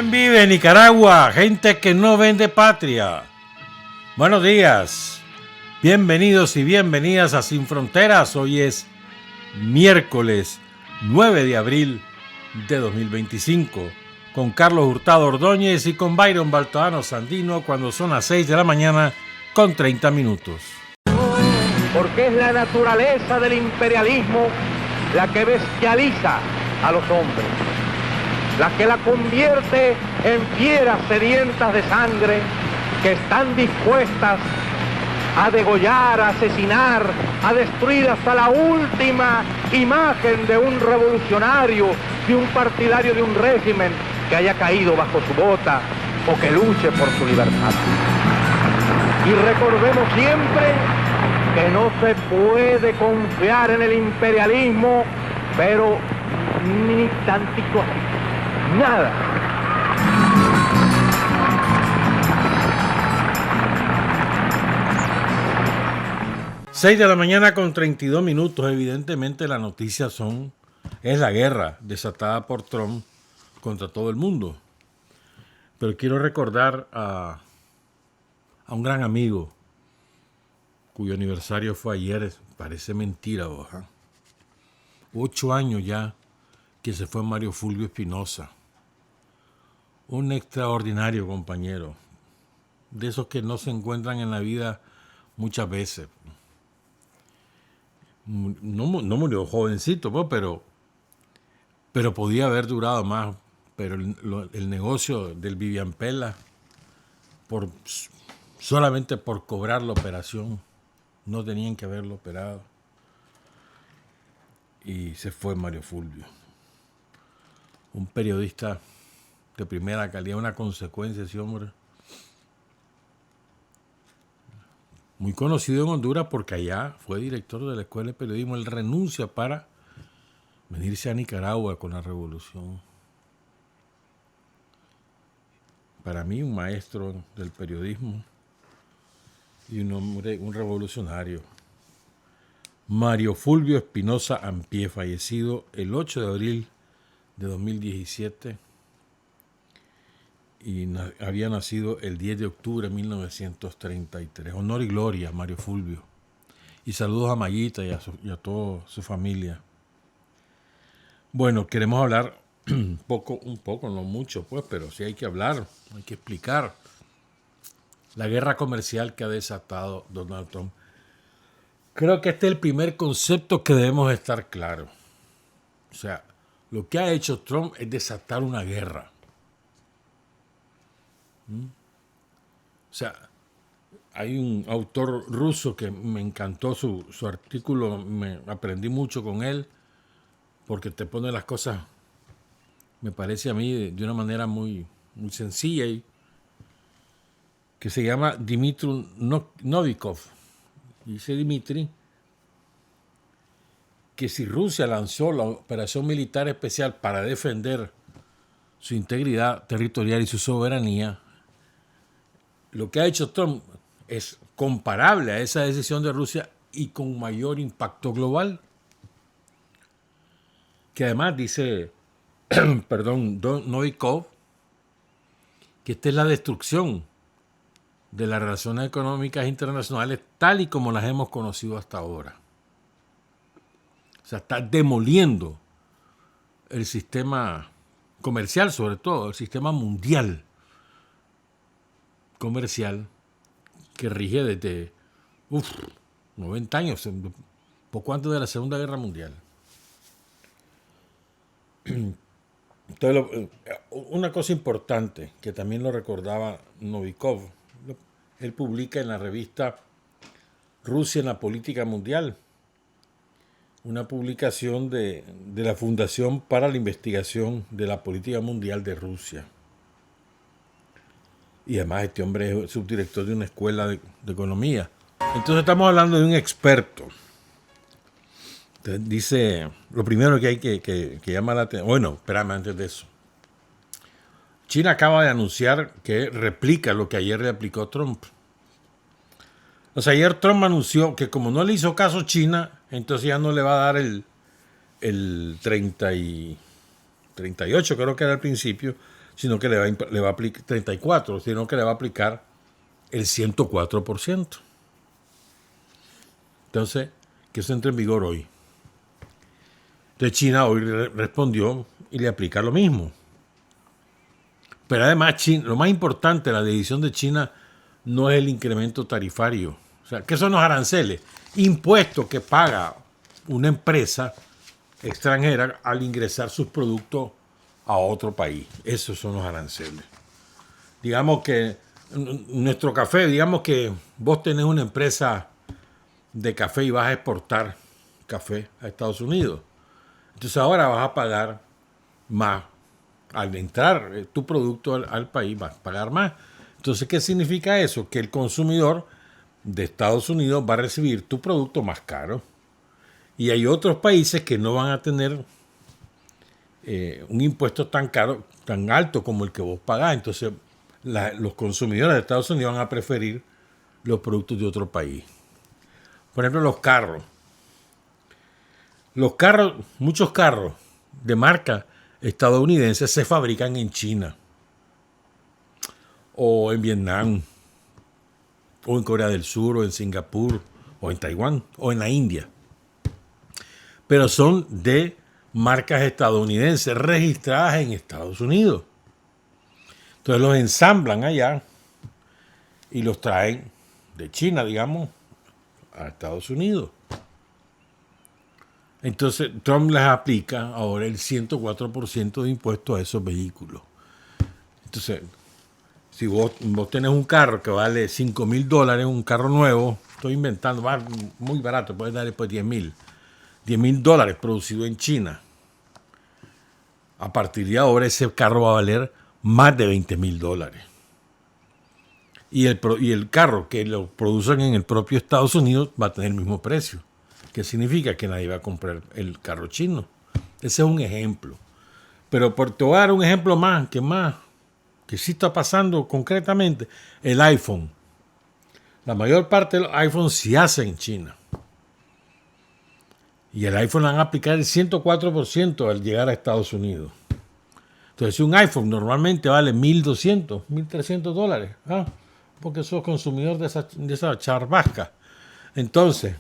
¿Quién vive en Nicaragua? Gente que no vende patria. Buenos días. Bienvenidos y bienvenidas a Sin Fronteras. Hoy es miércoles 9 de abril de 2025. Con Carlos Hurtado Ordóñez y con Byron Baltoano Sandino cuando son las 6 de la mañana con 30 minutos. Porque es la naturaleza del imperialismo la que bestializa a los hombres, la que la convierte en fieras sedientas de sangre que están dispuestas a degollar, a asesinar, a destruir hasta la última imagen de un revolucionario, de un partidario de un régimen que haya caído bajo su bota o que luche por su libertad. Y recordemos siempre que no se puede confiar en el imperialismo, pero ni tantito así, nada. Seis de la mañana con 32 minutos. Evidentemente la noticia es la guerra desatada por Trump contra todo el mundo. Pero quiero recordar a un gran amigo cuyo aniversario fue ayer. Parece mentira, hoja. 8 años ya que se fue Mario Fulvio Espinosa. Un extraordinario compañero. De esos que no se encuentran en la vida muchas veces. No murió jovencito, pues, pero podía haber durado más. Pero el negocio del Vivian Pela, solamente por cobrar la operación, no tenían que haberlo operado. Y se fue Mario Fulvio. Un periodista de primera calidad, una consecuencia ese hombre. Muy conocido en Honduras porque allá fue director de la Escuela de Periodismo. Él renuncia para venirse a Nicaragua con la revolución. Para mí, un maestro del periodismo y un hombre, un revolucionario. Mario Fulvio Espinosa Ampie, fallecido el 8 de abril de 2017 y había nacido el 10 de octubre de 1933. Honor y gloria a Mario Fulvio. Y saludos a Mayita y a toda su familia. Bueno, queremos hablar un poco, no mucho, pues, pero sí hay que hablar, hay que explicar la guerra comercial que ha desatado Donald Trump. Creo que este es el primer concepto que debemos estar claros. O sea, lo que ha hecho Trump es desatar una guerra. O sea, hay un autor ruso que me encantó su artículo, me aprendí mucho con él, porque te pone las cosas, me parece a mí, de una manera muy, muy sencilla, y que se llama Dmitry Novikov. Dice Dmitry que si Rusia lanzó la operación militar especial para defender su integridad territorial y su soberanía, lo que ha hecho Trump es comparable a esa decisión de Rusia y con mayor impacto global. Que además dice, Novikov, que esta es la destrucción de las relaciones económicas internacionales tal y como las hemos conocido hasta ahora. O sea, está demoliendo el sistema comercial, sobre todo, el sistema mundial comercial que rige desde 90 años, poco antes de la Segunda Guerra Mundial. Entonces, una cosa importante que también lo recordaba Novikov, él publica en la revista Rusia en la Política Mundial, una publicación de la Fundación para la Investigación de la Política Mundial de Rusia. Y además este hombre es subdirector de una escuela de economía. Entonces estamos hablando de un experto. Entonces dice, lo primero que hay que llama la atención. Bueno, espérame antes de eso. China acaba de anunciar que replica lo que ayer le aplicó Trump. O sea, ayer Trump anunció que como no le hizo caso China, entonces ya no le va a dar el 38, creo que era al principio, sino que le va a aplicar 34, sino que le va a aplicar el 104%. Entonces, que eso entre en vigor hoy. Entonces China hoy respondió y le aplica lo mismo. Pero además, China, lo más importante, la decisión de China no es el incremento tarifario. O sea, ¿qué son los aranceles? Impuestos que paga una empresa extranjera al ingresar sus productos a otro país. Esos son los aranceles. Digamos que nuestro café, digamos que vos tenés una empresa de café y vas a exportar café a Estados Unidos. Entonces ahora vas a pagar más. Al entrar tu producto al país vas a pagar más. Entonces, ¿qué significa eso? Que el consumidor de Estados Unidos va a recibir tu producto más caro. Y hay otros países que no van a tener un impuesto tan caro, tan alto como el que vos pagás. Entonces, los consumidores de Estados Unidos van a preferir los productos de otro país. Por ejemplo, los carros. Muchos carros de marca estadounidense se fabrican en China, o en Vietnam, o en Corea del Sur, o en Singapur, o en Taiwán, o en la India. Pero son de marcas estadounidenses registradas en Estados Unidos. Entonces los ensamblan allá y los traen de China, digamos, a Estados Unidos. Entonces Trump les aplica ahora el 104% de impuestos a esos vehículos. Entonces, si vos tenés un carro que vale $5,000, un carro nuevo, estoy inventando, va muy barato, puedes dar después $10,000 producido en China. A partir de ahora ese carro va a valer más de $20,000. Y el carro que lo producen en el propio Estados Unidos va a tener el mismo precio. ¿Qué significa? Que nadie va a comprar el carro chino. Ese es un ejemplo. Pero te voy a dar un ejemplo más, que sí está pasando concretamente. El iPhone. La mayor parte de los iPhones se hacen en China. Y el iPhone le van a aplicar el 104% al llegar a Estados Unidos. Entonces, si un iPhone normalmente vale $1,200, $1,300, porque sos consumidor de esa charbasca. Entonces,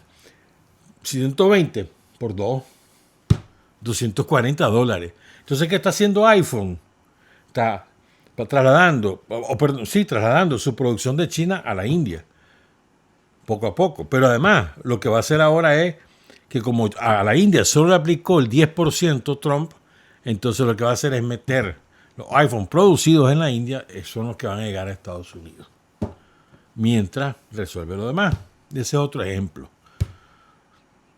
120 por 2, $240. Entonces, ¿qué está haciendo iPhone? Está trasladando su producción de China a la India, poco a poco. Pero además, lo que va a hacer ahora es que como a la India solo le aplicó el 10% Trump, entonces lo que va a hacer es meter los iPhones producidos en la India, son los que van a llegar a Estados Unidos. Mientras resuelve lo demás. Ese es otro ejemplo,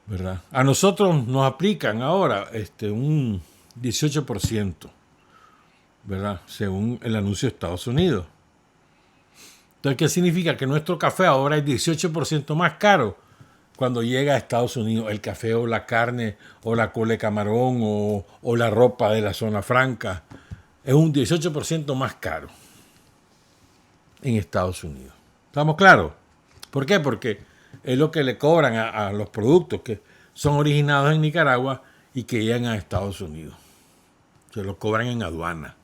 ¿verdad? A nosotros nos aplican ahora un 18%, ¿verdad? Según el anuncio de Estados Unidos. Entonces, ¿qué significa? Que nuestro café ahora es 18% más caro cuando llega a Estados Unidos. El café o la carne o la cola de camarón o la ropa de la zona franca es un 18% más caro en Estados Unidos. ¿Estamos claros? ¿Por qué? Porque es lo que le cobran a los productos que son originados en Nicaragua y que llegan a Estados Unidos. Se los cobran en aduana.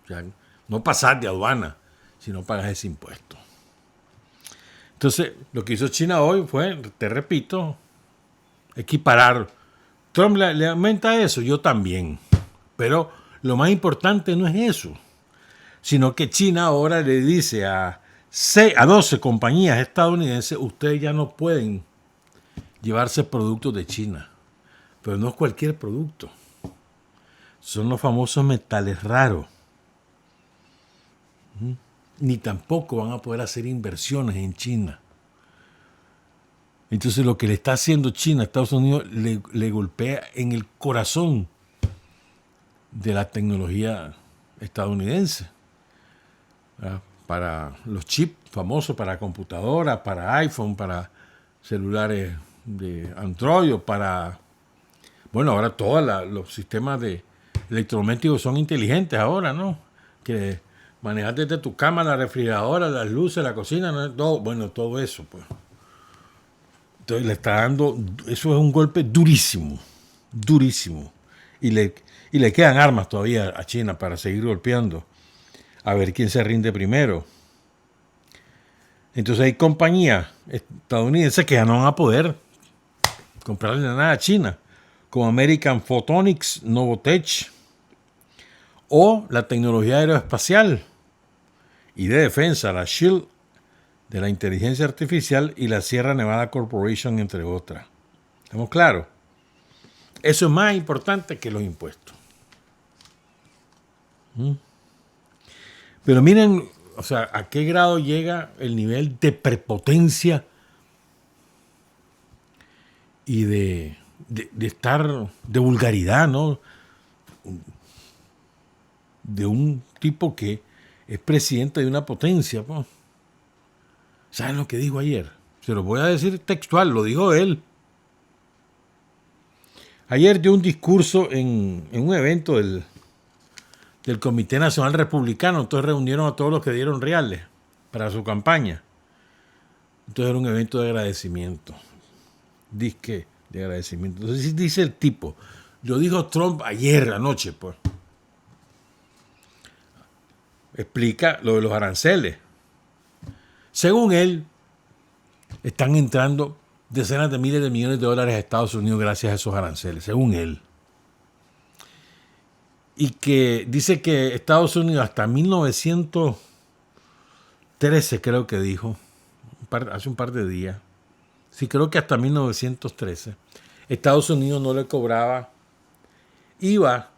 O sea, no pasar de aduana, sino pagas ese impuesto. Entonces, lo que hizo China hoy fue, te repito, equiparar. Trump le aumenta eso, yo también. Pero lo más importante no es eso, sino que China ahora le dice a 12 compañías estadounidenses, ustedes ya no pueden llevarse productos de China. Pero no es cualquier producto. Son los famosos metales raros. Ni tampoco van a poder hacer inversiones en China. Entonces lo que le está haciendo China a Estados Unidos le golpea en el corazón de la tecnología estadounidense. ¿Verdad? Para los chips famosos, para computadoras, para iPhone, para celulares de Android, o para... Bueno, ahora todos los sistemas de electrodomésticos son inteligentes ahora, ¿no? Que manejas desde tu cama, la refrigeradora, las luces, la cocina, ¿no? Todo eso, pues. Entonces le está dando... Eso es un golpe durísimo, durísimo. Y le quedan armas todavía a China para seguir golpeando. a ver quién se rinde primero. Entonces hay compañías estadounidenses que ya no van a poder comprarle nada a China, como American Photonics, Novotech, o la tecnología aeroespacial y de defensa, la SHIELD, de la inteligencia artificial, y la Sierra Nevada Corporation, entre otras. ¿Estamos claros? Eso es más importante que los impuestos. Pero miren, o sea, a qué grado llega el nivel de prepotencia y de estar, de vulgaridad, ¿no? De un tipo que es presidente de una potencia, pues. ¿Saben lo que dijo ayer? Se lo voy a decir textual, lo dijo él. Ayer dio un discurso en un evento del Comité Nacional Republicano. Entonces reunieron a todos los que dieron reales para su campaña. Entonces era un evento de agradecimiento. Disque de agradecimiento. Entonces dice el tipo, lo dijo Trump ayer anoche, pues. Explica lo de los aranceles. Según él, están entrando decenas de miles de millones de dólares a Estados Unidos gracias a esos aranceles, según él. Y que dice que Estados Unidos hasta 1913, creo que dijo, hace un par de días, sí, creo que hasta 1913, Estados Unidos no le cobraba IVA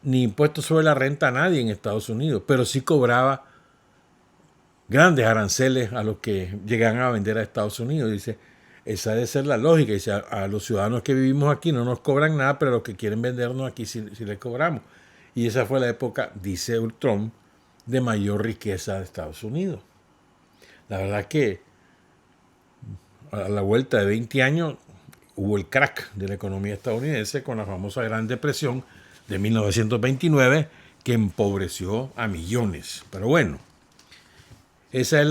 ni impuestos sobre la renta a nadie en Estados Unidos, pero sí cobraba grandes aranceles a los que llegan a vender a Estados Unidos. Dice, esa debe ser la lógica. Dice, a los ciudadanos que vivimos aquí no nos cobran nada, pero a los que quieren vendernos aquí sí les cobramos. Y esa fue la época, dice Trump, de mayor riqueza de Estados Unidos. La verdad es que a la vuelta de 20 años hubo el crack de la economía estadounidense con la famosa Gran Depresión de 1929 que empobreció a millones. Pero bueno, ese es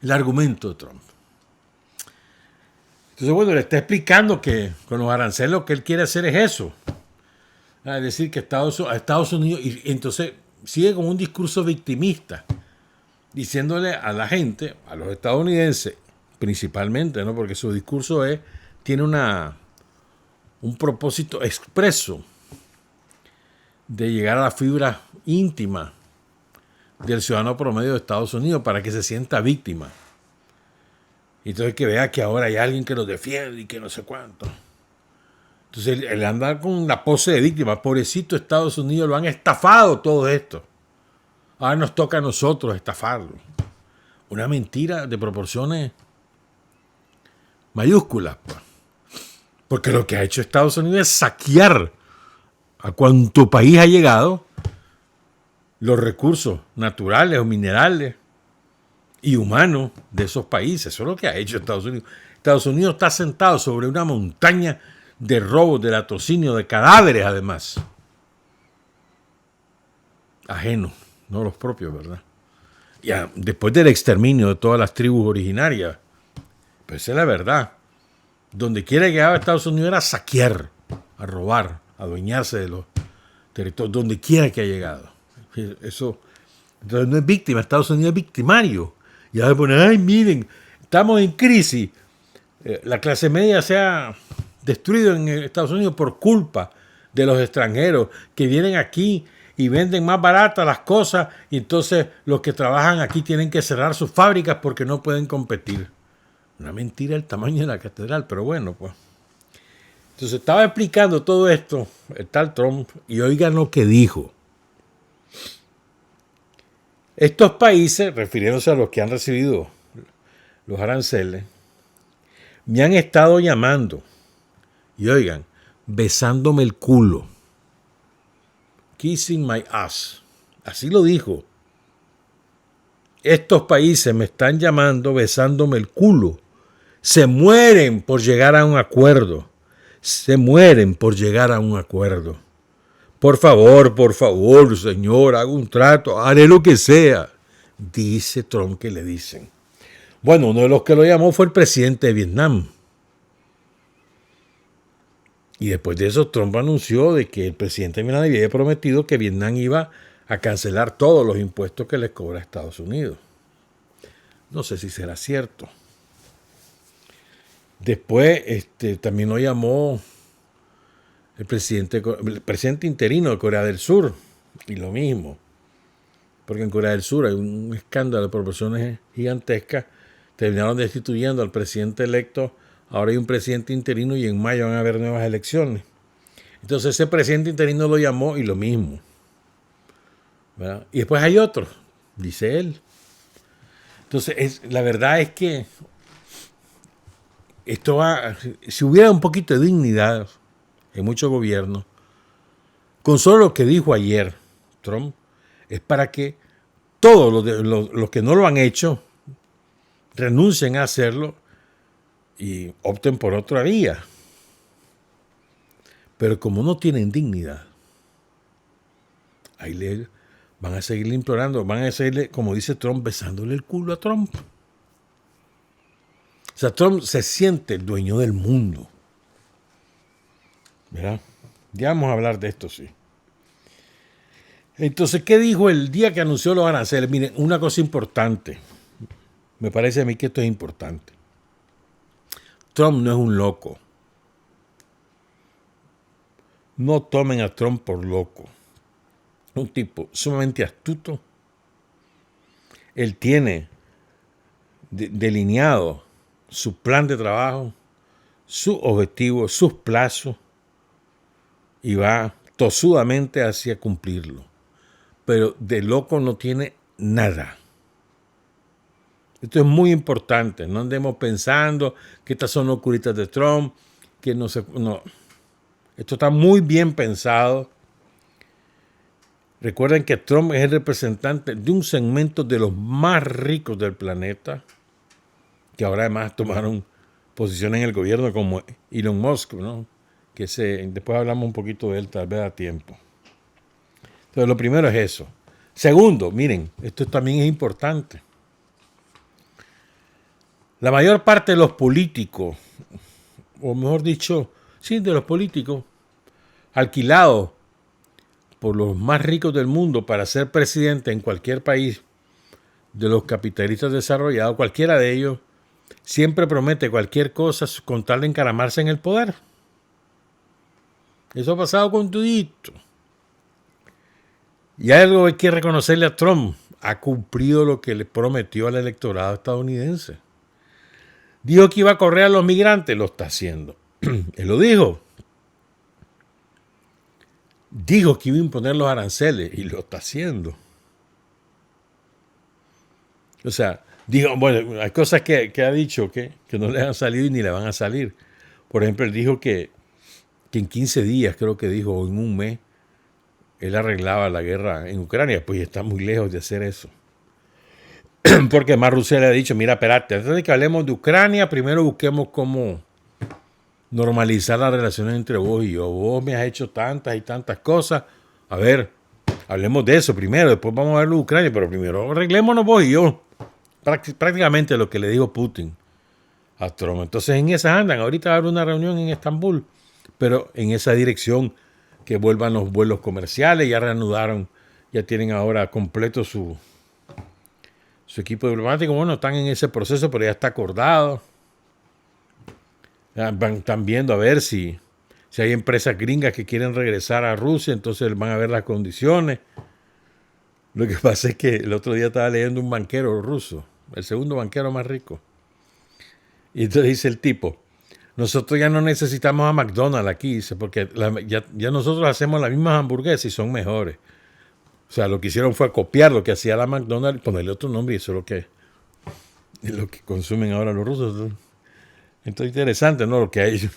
el argumento de Trump. Entonces, bueno, le está explicando que con los aranceles lo que él quiere hacer es eso. Es decir, que a Estados Unidos, y entonces sigue con un discurso victimista, diciéndole a la gente, a los estadounidenses principalmente, ¿no? Porque su discurso tiene un propósito expreso de llegar a la fibra íntima del ciudadano promedio de Estados Unidos para que se sienta víctima. Y entonces que vea que ahora hay alguien que los defiende y que no sé cuánto. Entonces él anda con la pose de víctima. Pobrecito Estados Unidos, lo han estafado todo esto. Ahora nos toca a nosotros estafarlo. Una mentira de proporciones mayúsculas, pues. Porque lo que ha hecho Estados Unidos es saquear a cuanto país ha llegado los recursos naturales o minerales y humanos de esos países. Eso es lo que ha hecho Estados Unidos. Estados Unidos está sentado sobre una montaña de robos, de latrocinio, de cadáveres además. Ajenos, no los propios, ¿verdad? Ya, después del exterminio de todas las tribus originarias, pues esa es la verdad. Donde quiera que llegaba Estados Unidos era saquear, a robar, a adueñarse de los territorios, donde quiera que ha llegado. Eso, entonces no es víctima, Estados Unidos es victimario. Y ahora ponen, ay, miren, estamos en crisis. La clase media se ha destruido en Estados Unidos por culpa de los extranjeros que vienen aquí y venden más baratas las cosas, y entonces los que trabajan aquí tienen que cerrar sus fábricas porque no pueden competir. Una mentira el tamaño de la catedral, pero bueno, pues. Entonces estaba explicando todo esto el tal Trump, y oigan lo que dijo. Estos países, refiriéndose a los que han recibido los aranceles, me han estado llamando, y oigan, besándome el culo. Kissing my ass. Así lo dijo. Estos países me están llamando, besándome el culo. Se mueren por llegar a un acuerdo. Se mueren por llegar a un acuerdo. Por favor, señor, haga un trato, haré lo que sea. Dice Trump que le dicen. Bueno, uno de los que lo llamó fue el presidente de Vietnam. Y después de eso, Trump anunció de que el presidente de Vietnam había prometido que Vietnam iba a cancelar todos los impuestos que les cobra Estados Unidos. No sé si será cierto. Después también lo llamó el presidente interino de Corea del Sur, y lo mismo, porque en Corea del Sur hay un escándalo de proporciones gigantescas. Terminaron destituyendo al presidente electo, ahora hay un presidente interino y en mayo van a haber nuevas elecciones. Entonces ese presidente interino lo llamó y lo mismo, ¿verdad? Y después hay otro, dice él. Entonces la verdad es que esto va, si hubiera un poquito de dignidad en muchos gobiernos, con solo lo que dijo ayer Trump, es para que todos los que no lo han hecho renuncien a hacerlo y opten por otra vía. Pero como no tienen dignidad, ahí le van a seguirle implorando, van a seguirle, como dice Trump, besándole el culo a Trump. O sea, Trump se siente el dueño del mundo. ¿Verdad? Ya vamos a hablar de esto, sí. Entonces, ¿qué dijo el día que anunció los aranceles? Miren, una cosa importante. Me parece a mí que esto es importante. Trump no es un loco. No tomen a Trump por loco. Un tipo sumamente astuto. Él tiene delineado su plan de trabajo, sus objetivos, sus plazos, y va tosudamente hacia cumplirlo. Pero de loco no tiene nada. Esto es muy importante. No andemos pensando que estas son locuritas de Trump, que no sé. No. Esto está muy bien pensado. Recuerden que Trump es el representante de un segmento de los más ricos del planeta, que ahora además tomaron posiciones en el gobierno, como Elon Musk, ¿no? Después hablamos un poquito de él, tal vez a tiempo. Entonces, lo primero es eso. Segundo, miren, esto también es importante. La mayor parte de los políticos, o mejor dicho, sí, de los políticos, alquilados por los más ricos del mundo para ser presidente en cualquier país de los capitalistas desarrollados, cualquiera de ellos, siempre promete cualquier cosa con tal de encaramarse en el poder. Eso ha pasado con tudito. Y algo hay que reconocerle a Trump. Ha cumplido lo que le prometió al electorado estadounidense. Dijo que iba a correr a los migrantes, lo está haciendo. Él lo dijo. Dijo que iba a imponer los aranceles y lo está haciendo. O sea, dijo, bueno, hay cosas que ha dicho que no le han salido y ni le van a salir. Por ejemplo, él dijo que en 15 días, creo que dijo, o en un mes, él arreglaba la guerra en Ucrania. Pues está muy lejos de hacer eso. Porque más Rusia le ha dicho, mira, espérate, antes de que hablemos de Ucrania, primero busquemos cómo normalizar las relaciones entre vos y yo. Vos me has hecho tantas y tantas cosas. A ver, hablemos de eso primero, después vamos a ver lo de Ucrania, pero primero arreglémonos vos y yo. Prácticamente lo que le dijo Putin a Trump. Entonces en esas andan. Ahorita va a haber una reunión en Estambul, pero en esa dirección, que vuelvan los vuelos comerciales. Ya reanudaron, ya tienen ahora completo su equipo diplomático. Bueno, están en ese proceso, pero ya está acordado. Están viendo a ver si hay empresas gringas que quieren regresar a Rusia, entonces van a ver las condiciones. Lo que pasa es que el otro día estaba leyendo un banquero ruso, el segundo banquero más rico. Y entonces dice el tipo, nosotros ya no necesitamos a McDonald's aquí, dice, porque ya nosotros hacemos las mismas hamburguesas y son mejores. O sea, lo que hicieron fue copiar lo que hacía la McDonald's y ponerle otro nombre, y eso es lo que consumen ahora los rusos. Esto es interesante, ¿no? Lo que hay,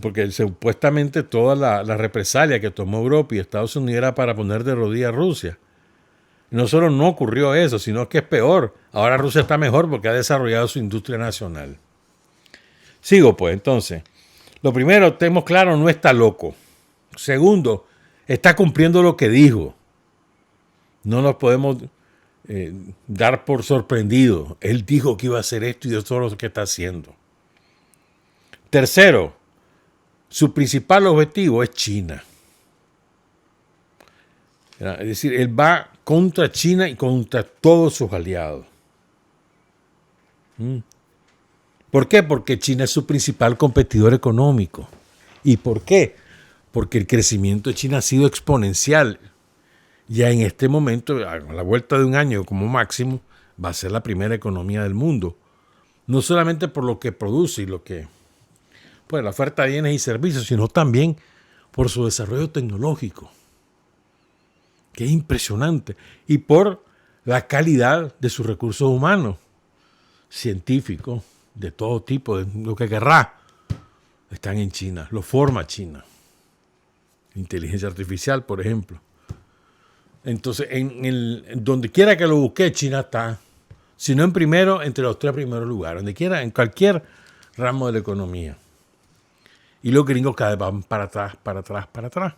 porque supuestamente toda la represalia que tomó Europa y Estados Unidos era para poner de rodillas a Rusia. Y no solo no ocurrió eso, sino que es peor. Ahora Rusia está mejor porque ha desarrollado su industria nacional. Sigo pues, entonces. Lo primero, tenemos claro, no está loco. Segundo, está cumpliendo lo que dijo. No nos podemos dar por sorprendidos. Él dijo que iba a hacer esto y eso es lo que está haciendo. Tercero, su principal objetivo es China. Es decir, él va contra China y contra todos sus aliados. ¿Por qué? Porque China es su principal competidor económico. ¿Y por qué? Porque el crecimiento de China ha sido exponencial. Ya en este momento, a la vuelta de un año como máximo, va a ser la primera economía del mundo. No solamente por lo que produce y lo que, pues, la oferta de bienes y servicios, sino también por su desarrollo tecnológico, que es impresionante, y por la calidad de sus recursos humanos, científicos, de todo tipo, de lo que querrá, están en China, lo forma China. Inteligencia artificial, por ejemplo. Entonces, donde quiera que lo busque, China está, si no en primero, entre los 3 primeros lugares, donde quiera, en cualquier ramo de la economía. Y los gringos cada vez van para atrás, para atrás, para atrás.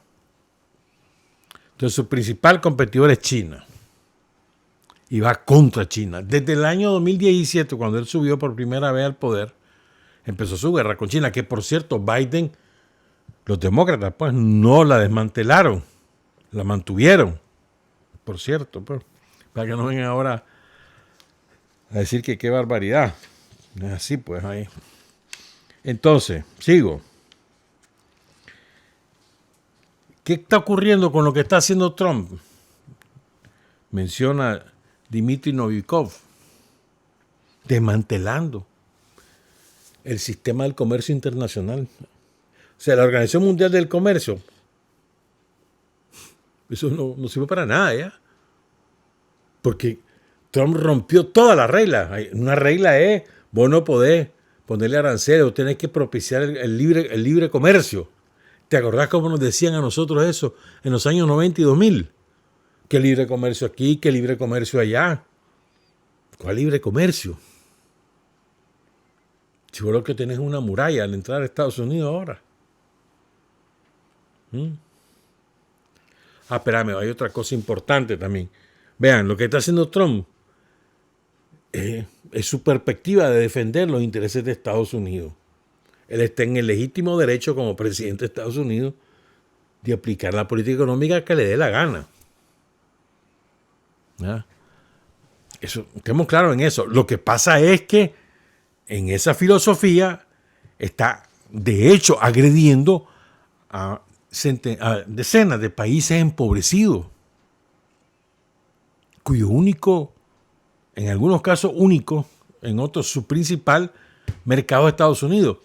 Entonces, su principal competidor es China. Y va contra China. Desde el año 2017, cuando él subió por primera vez al poder, empezó su guerra con China, que por cierto, Biden, los demócratas, pues no la desmantelaron, la mantuvieron, por cierto, pues, para que no vengan ahora a decir que qué barbaridad. Es así, pues, ahí. Entonces, sigo. ¿Qué está ocurriendo con lo que está haciendo Trump? Menciona Dmitry Novikov, desmantelando el sistema del comercio internacional. O sea, la Organización Mundial del Comercio, eso no sirve para nada, ¿ya? Porque Trump rompió todas las reglas. Una regla es, vos no podés ponerle aranceles, vos tenés que propiciar el libre comercio. ¿Te acordás cómo nos decían a nosotros eso en los años 90 y 2000? Que libre comercio aquí, que libre comercio allá. ¿Cuál libre comercio? Si vos lo que tenés es una muralla al entrar a Estados Unidos ahora. Espérame, hay otra cosa importante también. Vean, lo que está haciendo Trump es su perspectiva de defender los intereses de Estados Unidos. Él está en el legítimo derecho como presidente de Estados Unidos de aplicar la política económica que le dé la gana. ¿Ya? Eso, estemos claros en eso. Lo que pasa es que en esa filosofía está, de hecho, agrediendo a decenas de países empobrecidos, cuyo único, en algunos casos único, en otros su principal mercado es Estados Unidos.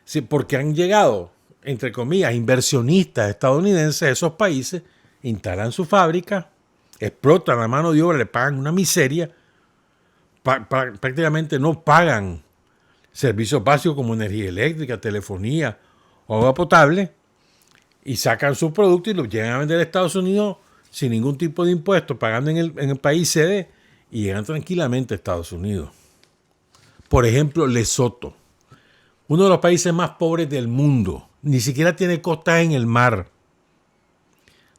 Sí, porque han llegado, entre comillas, inversionistas estadounidenses a esos países, instalan su fábrica, explotan la mano de obra, le pagan una miseria, prácticamente no pagan servicios básicos como energía eléctrica, telefonía o agua potable, y sacan sus productos y los llegan a vender a Estados Unidos sin ningún tipo de impuestos, pagando en el país sede, y llegan tranquilamente a Estados Unidos. Por ejemplo, Lesoto, uno de los países más pobres del mundo, ni siquiera tiene costas en el mar.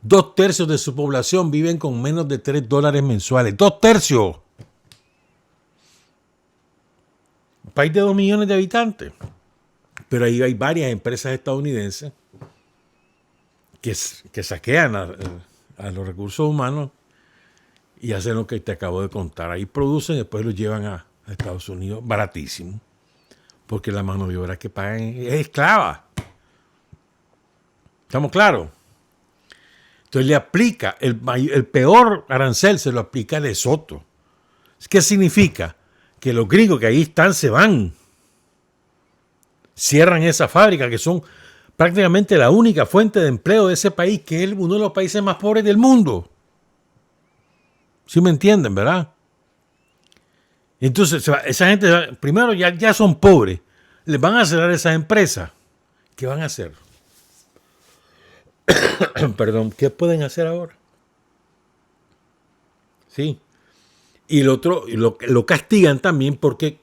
2/3 de su población viven con menos de $3 mensuales. 2/3. Un país de 2 millones de habitantes. Pero ahí hay varias empresas estadounidenses que saquean a los recursos humanos y hacen lo que te acabo de contar. Ahí producen y después los llevan a Estados Unidos baratísimo. Porque la mano de obra que pagan es esclava. ¿Estamos claros? Entonces le aplica, el peor arancel se lo aplica a Lesoto. ¿Qué significa? Que los gringos que ahí están se van. Cierran esa fábrica, que son prácticamente la única fuente de empleo de ese país, que es uno de los países más pobres del mundo. ¿Sí me entienden, verdad? Entonces, esa gente, primero ya son pobres, les van a cerrar esas empresas. ¿Qué van a hacer? Perdón, ¿qué pueden hacer ahora? Sí. Y el otro, lo castigan también porque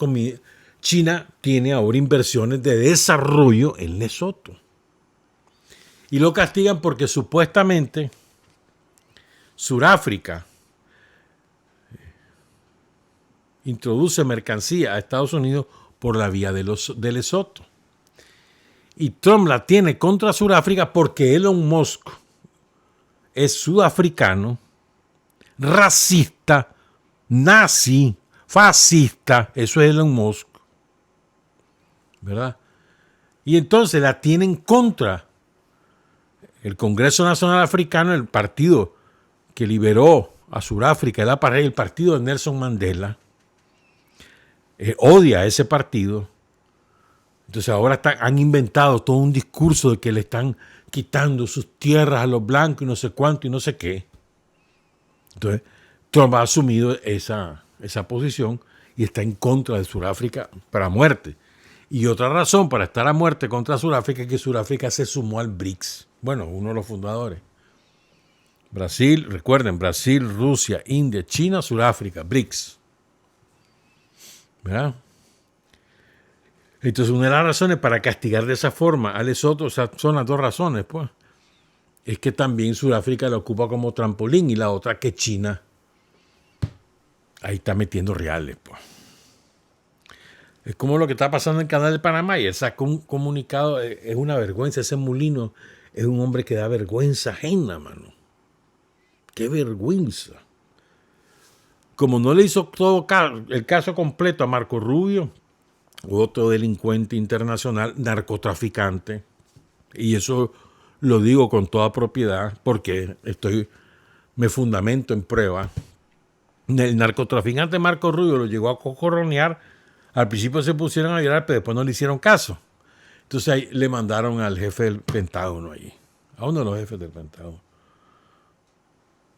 China tiene ahora inversiones de desarrollo en Lesoto. Y lo castigan porque supuestamente Sudáfrica introduce mercancía a Estados Unidos por la vía de Lesoto. Y Trump la tiene contra Sudáfrica porque Elon Musk, es sudafricano, racista, nazi, fascista, eso es Elon Musk, ¿verdad? Y entonces la tienen contra el Congreso Nacional Africano, el partido que liberó a Sudáfrica, el partido de Nelson Mandela, odia a ese partido. Entonces ahora han inventado todo un discurso de que le están quitando sus tierras a los blancos y no sé cuánto y no sé qué. Entonces Trump ha asumido esa posición y está en contra de Sudáfrica para muerte. Y otra razón para estar a muerte contra Sudáfrica es que Sudáfrica se sumó al BRICS. Bueno, uno de los fundadores. Brasil, recuerden, Brasil, Rusia, India, China, Sudáfrica, BRICS. ¿Verdad? Entonces, una de las razones para castigar de esa forma a Lesoto, o sea, son las dos razones, pues. Es que también Sudáfrica la ocupa como trampolín y la otra que China ahí está metiendo reales, pues. Es como lo que está pasando en el Canal de Panamá y él sacó un comunicado, es una vergüenza, ese Mulino es un hombre que da vergüenza ajena, mano. ¡Qué vergüenza! Como no le hizo todo el caso completo a Marco Rubio, otro delincuente internacional, narcotraficante, y eso lo digo con toda propiedad porque me fundamento en prueba. El narcotraficante Marco Rubio lo llegó a cocorronear. Al principio se pusieron a llorar, pero después no le hicieron caso. Entonces ahí le mandaron al jefe del Pentágono allí, a uno de los jefes del Pentágono.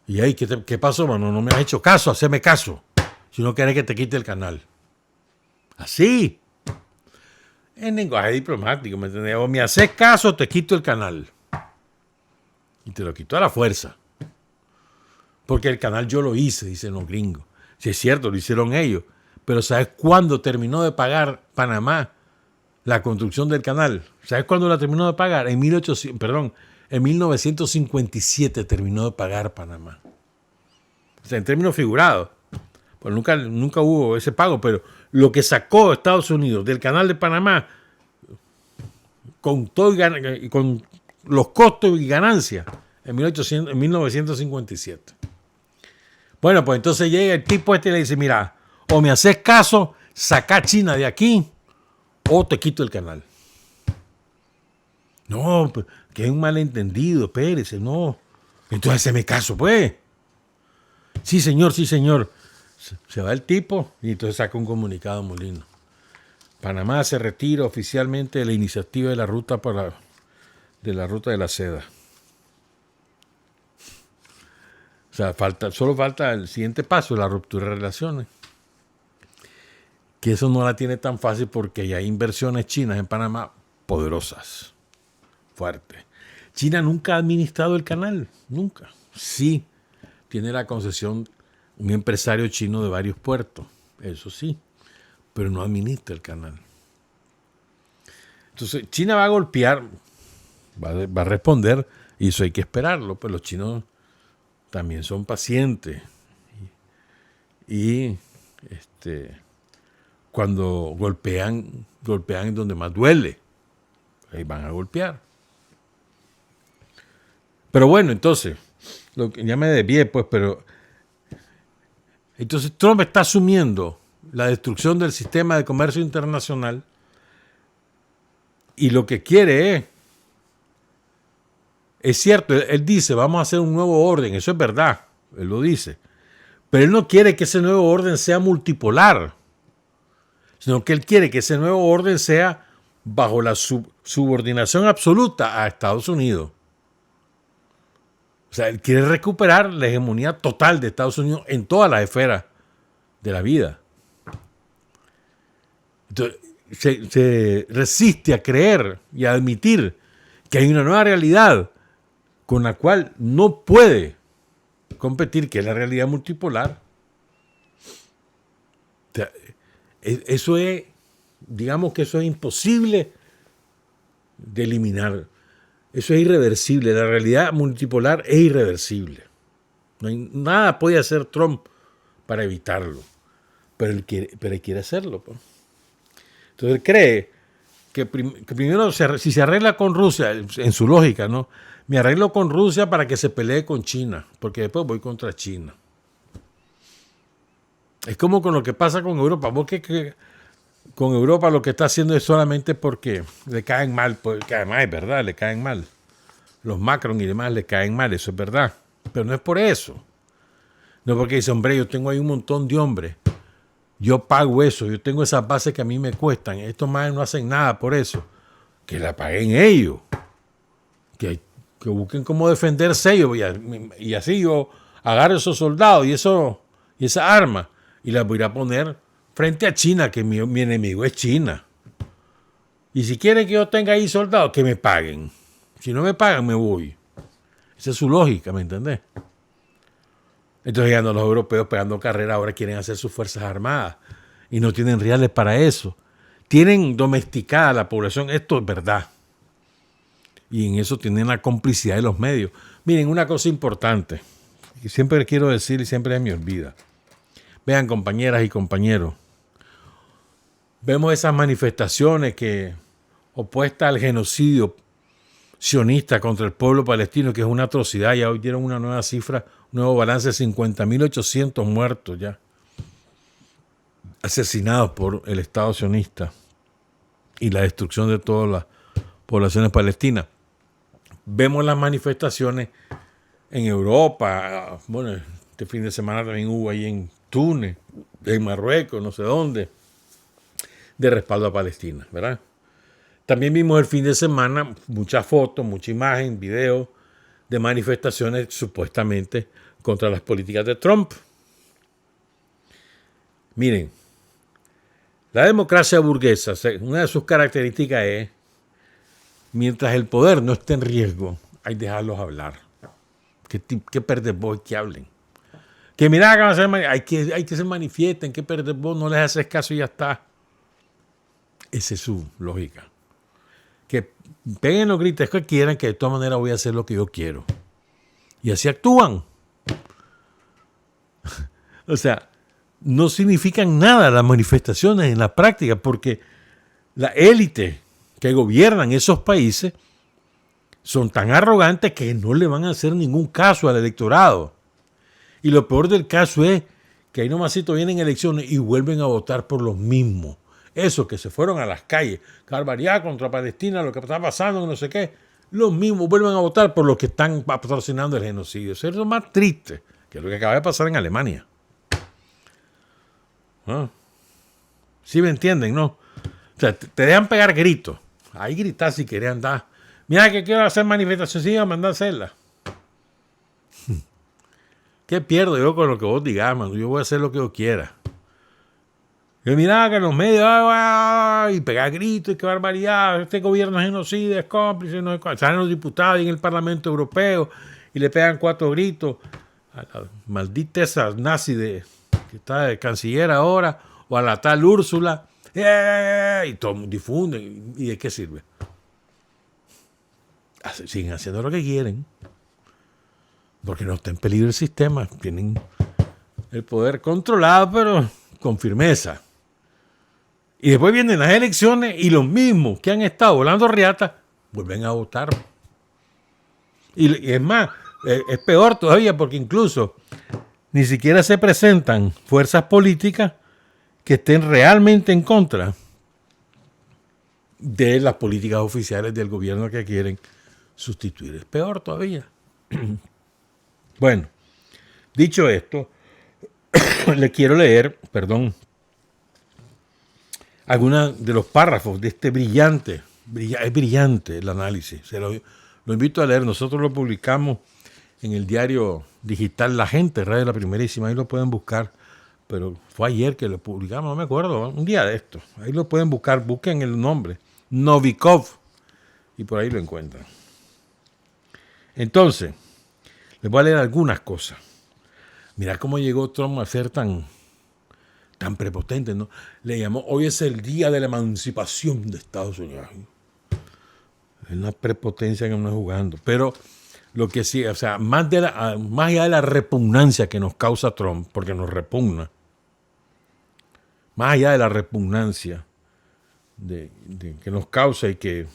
Y ahí, ¿qué pasó, mano? No me has hecho caso, haceme caso. Si no quieres que te quite el canal. Así. En lenguaje diplomático, ¿me entendés? O me haces caso, te quito el canal. Y te lo quito a la fuerza. Porque el canal yo lo hice, dicen los gringos. Si es cierto, lo hicieron ellos. Pero ¿sabes cuándo terminó de pagar Panamá la construcción del canal? ¿Sabes cuándo la terminó de pagar? En 1957 terminó de pagar Panamá. O sea, en términos figurados. Pues nunca hubo ese pago, pero lo que sacó Estados Unidos del canal de Panamá con todo y con los costos y ganancias en 1957. Bueno, pues entonces llega el tipo este y le dice, mira, o me haces caso, saca a China de aquí, o te quito el canal. No, que es un malentendido, espérese, no. Entonces haceme caso, pues. Sí, señor, sí, señor. Se va el tipo y entonces saca un comunicado Molino. Panamá se retira oficialmente de la iniciativa de la ruta de la seda. O sea, solo falta el siguiente paso, la ruptura de relaciones. Que eso no la tiene tan fácil porque ya hay inversiones chinas en Panamá poderosas, fuertes. China nunca ha administrado el canal, nunca. Sí, tiene la concesión un empresario chino de varios puertos, eso sí, pero no administra el canal. Entonces, China va a golpear, va a responder, y eso hay que esperarlo, pues los chinos también son pacientes. Y cuando golpean en donde más duele. Ahí van a golpear. Pero bueno, entonces, ya me desvié, pues, pero entonces Trump está asumiendo la destrucción del sistema de comercio internacional y lo que quiere es cierto, él dice, vamos a hacer un nuevo orden, eso es verdad, él lo dice, pero él no quiere que ese nuevo orden sea multipolar, sino que él quiere que ese nuevo orden sea bajo la subordinación absoluta a Estados Unidos. O sea, él quiere recuperar la hegemonía total de Estados Unidos en todas las esferas de la vida. Entonces, se resiste a creer y a admitir que hay una nueva realidad con la cual no puede competir, que es la realidad multipolar. O sea, eso es, digamos que eso es imposible de eliminar. Eso es irreversible. La realidad multipolar es irreversible. Nada puede hacer Trump para evitarlo. Pero él quiere hacerlo. Pues. Entonces él cree que primero, si se arregla con Rusia, en su lógica, ¿no? Me arreglo con Rusia para que se pelee con China, porque después voy contra China. Es como con lo que pasa con Europa. ¿Vos que con Europa lo que está haciendo es solamente porque le caen mal? Que además es verdad, le caen mal. Los Macron y demás le caen mal, eso es verdad. Pero no es por eso. No es porque dice, hombre, yo tengo ahí un montón de hombres. Yo pago eso, yo tengo esas bases que a mí me cuestan. Estos más no hacen nada por eso. Que la paguen ellos. Que busquen cómo defenderse ellos. Y así yo agarro esos soldados y esa arma y las voy a poner frente a China, que mi enemigo es China. Y si quieren que yo tenga ahí soldados, que me paguen. Si no me pagan, me voy. Esa es su lógica, ¿me entendés? Entonces ya no, los europeos pegando carrera ahora quieren hacer sus fuerzas armadas y no tienen reales para eso. Tienen domesticada la población, esto es verdad. Y en eso tienen la complicidad de los medios. Miren, una cosa importante, y siempre quiero decir y siempre se me olvida. Vean, compañeras y compañeros, vemos esas manifestaciones que opuestas al genocidio sionista contra el pueblo palestino, que es una atrocidad. Ya hoy dieron una nueva cifra, un nuevo balance de 50.800 muertos ya, asesinados por el Estado sionista y la destrucción de todas las poblaciones palestinas. Vemos las manifestaciones en Europa. Bueno, este fin de semana también hubo ahí en Túnez, en Marruecos, no sé dónde, de respaldo a Palestina, ¿verdad? También vimos el fin de semana muchas fotos, mucha imagen, videos de manifestaciones supuestamente contra las políticas de Trump. Miren, la democracia burguesa, una de sus características es, mientras el poder no esté en riesgo, hay que dejarlos hablar. ¿Qué perdes vos que hablen? Que mira, hay que se manifiesten, ¿qué perdes vos? No les haces caso y ya está. Esa es su lógica. Que peguen los gritos que quieran, que de todas maneras voy a hacer lo que yo quiero. Y así actúan. O sea, no significan nada las manifestaciones en la práctica, porque la élite que gobiernan esos países son tan arrogantes que no le van a hacer ningún caso al electorado. Y lo peor del caso es que ahí nomasito vienen elecciones y vuelven a votar por los mismos. Esos que se fueron a las calles, barbaridad contra Palestina, lo que está pasando, no sé qué, los mismos vuelven a votar por los que están patrocinando el genocidio. Eso es lo más triste, que es lo que acaba de pasar en Alemania. ¿Ah? ¿Sí me entienden, no? O sea, te dejan pegar gritos. Ahí gritar si querían andar. Mira que quiero hacer manifestación, sí, mandar a hacerla. ¿Qué pierdo yo con lo que vos digas, mano? Yo voy a hacer lo que yo quiera. Y mira que en los medios y pegar gritos y qué barbaridad, este gobierno es genocida, es cómplice, no es cómplice. Salen los diputados en el Parlamento Europeo y le pegan 4 gritos a la maldita esa nazi que está de canciller ahora, o a la tal Úrsula, y todo difunden. ¿Y de qué sirve? Siguen haciendo lo que quieren, porque no está en peligro el sistema. Tienen el poder controlado, pero con firmeza. Y después vienen las elecciones y los mismos que han estado volando riata vuelven a votar. Y es más, es peor todavía, porque incluso ni siquiera se presentan fuerzas políticas que estén realmente en contra de las políticas oficiales del gobierno que quieren sustituir. Es peor todavía. Bueno, dicho esto, le quiero leer, algunos de los párrafos de este es brillante el análisis. Lo invito a leer. Nosotros lo publicamos en el diario digital La Gente, Radio La Primerísima. Ahí lo pueden buscar. Pero fue ayer que lo publicamos, no me acuerdo, un día de esto. Ahí lo pueden buscar, busquen el nombre, Novikov, y por ahí lo encuentran. Entonces, les voy a leer algunas cosas. Mira cómo llegó Trump a ser tan prepotente, ¿no? Le llamó, hoy es el día de la emancipación de Estados Unidos. Es una prepotencia que no es jugando. Pero lo que sí, o sea, más allá de la repugnancia que nos causa Trump, porque nos repugna, más allá de la repugnancia que nos causa y que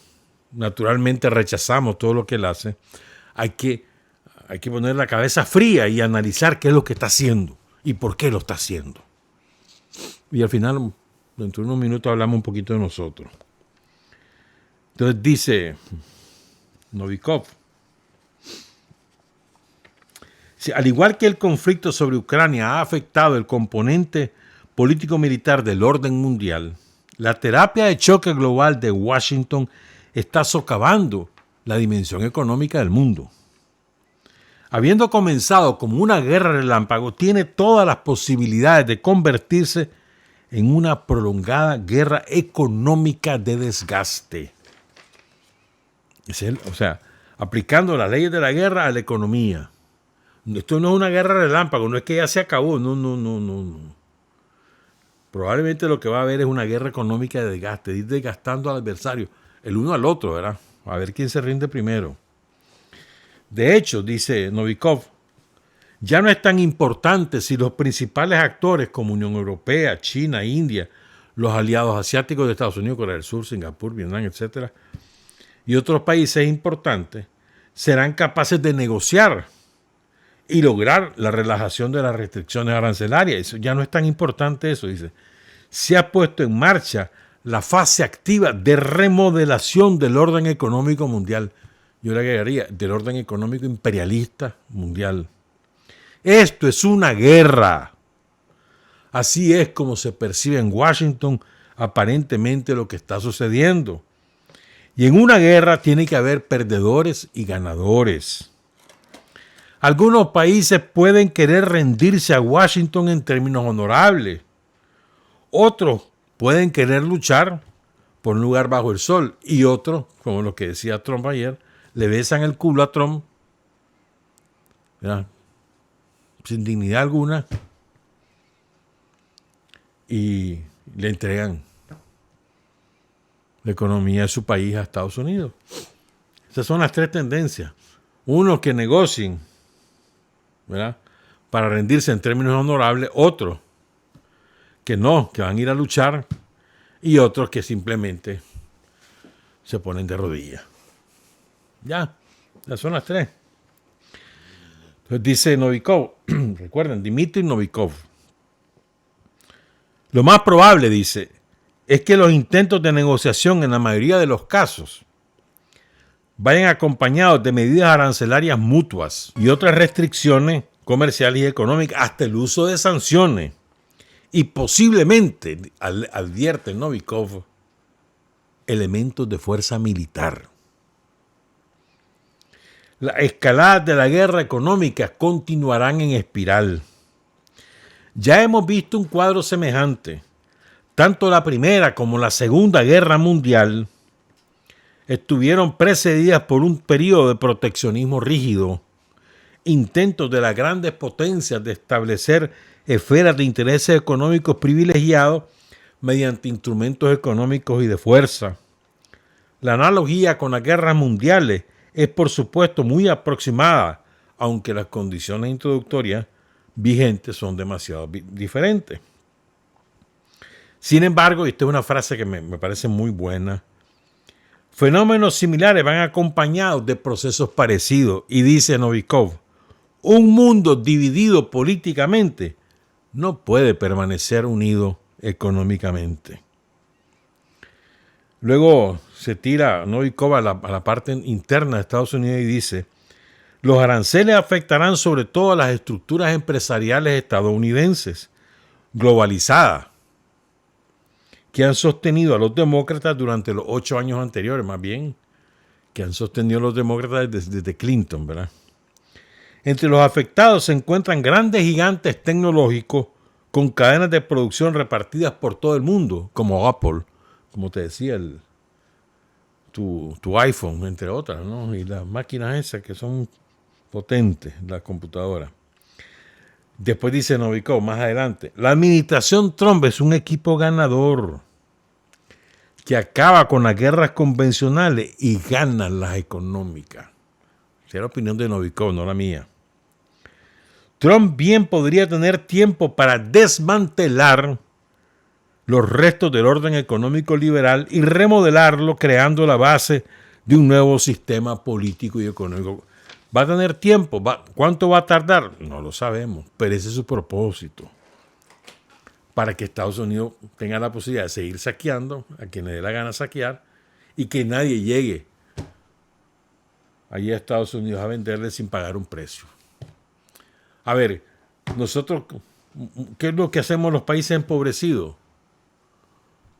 naturalmente rechazamos todo lo que él hace, hay que poner la cabeza fría y analizar qué es lo que está haciendo y por qué lo está haciendo. Y al final, dentro de unos minutos, hablamos un poquito de nosotros. Entonces dice Novikov, al igual que el conflicto sobre Ucrania ha afectado el componente político-militar del orden mundial, la terapia de choque global de Washington está socavando la dimensión económica del mundo. Habiendo comenzado como una guerra relámpago, tiene todas las posibilidades de convertirse en una prolongada guerra económica de desgaste. O sea, aplicando las leyes de la guerra a la economía. Esto no es una guerra relámpago, no es que ya se acabó, no. Probablemente lo que va a haber es una guerra económica de desgaste, de ir desgastando al adversario, el uno al otro, ¿verdad? A ver quién se rinde primero. De hecho, dice Novikov, ya no es tan importante si los principales actores como Unión Europea, China, India, los aliados asiáticos de Estados Unidos, Corea del Sur, Singapur, Vietnam, etc., y otros países importantes, serán capaces de negociar y lograr la relajación de las restricciones arancelarias. Eso ya no es tan importante eso, dice. Se ha puesto en marcha la fase activa de remodelación del orden económico mundial. Yo le agregaría, del orden económico imperialista mundial. Esto es una guerra. Así es como se percibe en Washington aparentemente lo que está sucediendo. Y en una guerra tiene que haber perdedores y ganadores. Algunos países pueden querer rendirse a Washington en términos honorables. Otros pueden querer luchar por un lugar bajo el sol. Y otros, como lo que decía Trump ayer, le besan el culo a Trump, ¿verdad?, sin dignidad alguna, y le entregan la economía de su país a Estados Unidos. Esas son las tres tendencias. Unos que negocien, ¿verdad?, para rendirse en términos honorables, otros que no, que van a ir a luchar, y otros que simplemente se ponen de rodillas. Ya son las tres. Entonces dice Novikov, recuerden, Dmitry Novikov, lo más probable, dice, es que los intentos de negociación en la mayoría de los casos vayan acompañados de medidas arancelarias mutuas y otras restricciones comerciales y económicas, hasta el uso de sanciones. Y posiblemente, advierte Novikov, elementos de fuerza militar. Las escaladas de la guerra económica continuarán en espiral. Ya hemos visto un cuadro semejante. Tanto la Primera como la Segunda Guerra Mundial estuvieron precedidas por un periodo de proteccionismo rígido, intentos de las grandes potencias de establecer esferas de intereses económicos privilegiados mediante instrumentos económicos y de fuerza. La analogía con las guerras mundiales es, por supuesto, muy aproximada, aunque las condiciones introductorias vigentes son demasiado diferentes. Sin embargo, y esta es una frase que me parece muy buena, fenómenos similares van acompañados de procesos parecidos, y dice Novikov, un mundo dividido políticamente no puede permanecer unido económicamente. Luego se tira Novikov a la parte interna de Estados Unidos y dice, los aranceles afectarán sobre todo a las estructuras empresariales estadounidenses, globalizadas, que han sostenido a los demócratas durante los 8 años anteriores, más bien, que han sostenido a los demócratas desde Clinton, ¿verdad? Entre los afectados se encuentran grandes gigantes tecnológicos con cadenas de producción repartidas por todo el mundo, como Apple, como te decía, tu iPhone, entre otras, ¿no? Y las máquinas esas que son potentes, las computadoras. Después dice Novikov, más adelante, la administración Trump es un equipo ganador que acaba con las guerras convencionales y gana las económicas. Esa es la opinión de Novikov, no la mía. Trump bien podría tener tiempo para desmantelar los restos del orden económico liberal y remodelarlo creando la base de un nuevo sistema político y económico. ¿Va a tener tiempo? ¿Cuánto va a tardar? No lo sabemos, pero ese es su propósito. Para que Estados Unidos tenga la posibilidad de seguir saqueando a quien le dé la gana saquear y que nadie llegue allí a Estados Unidos a venderle sin pagar un precio. A ver, nosotros, ¿qué es lo que hacemos los países empobrecidos?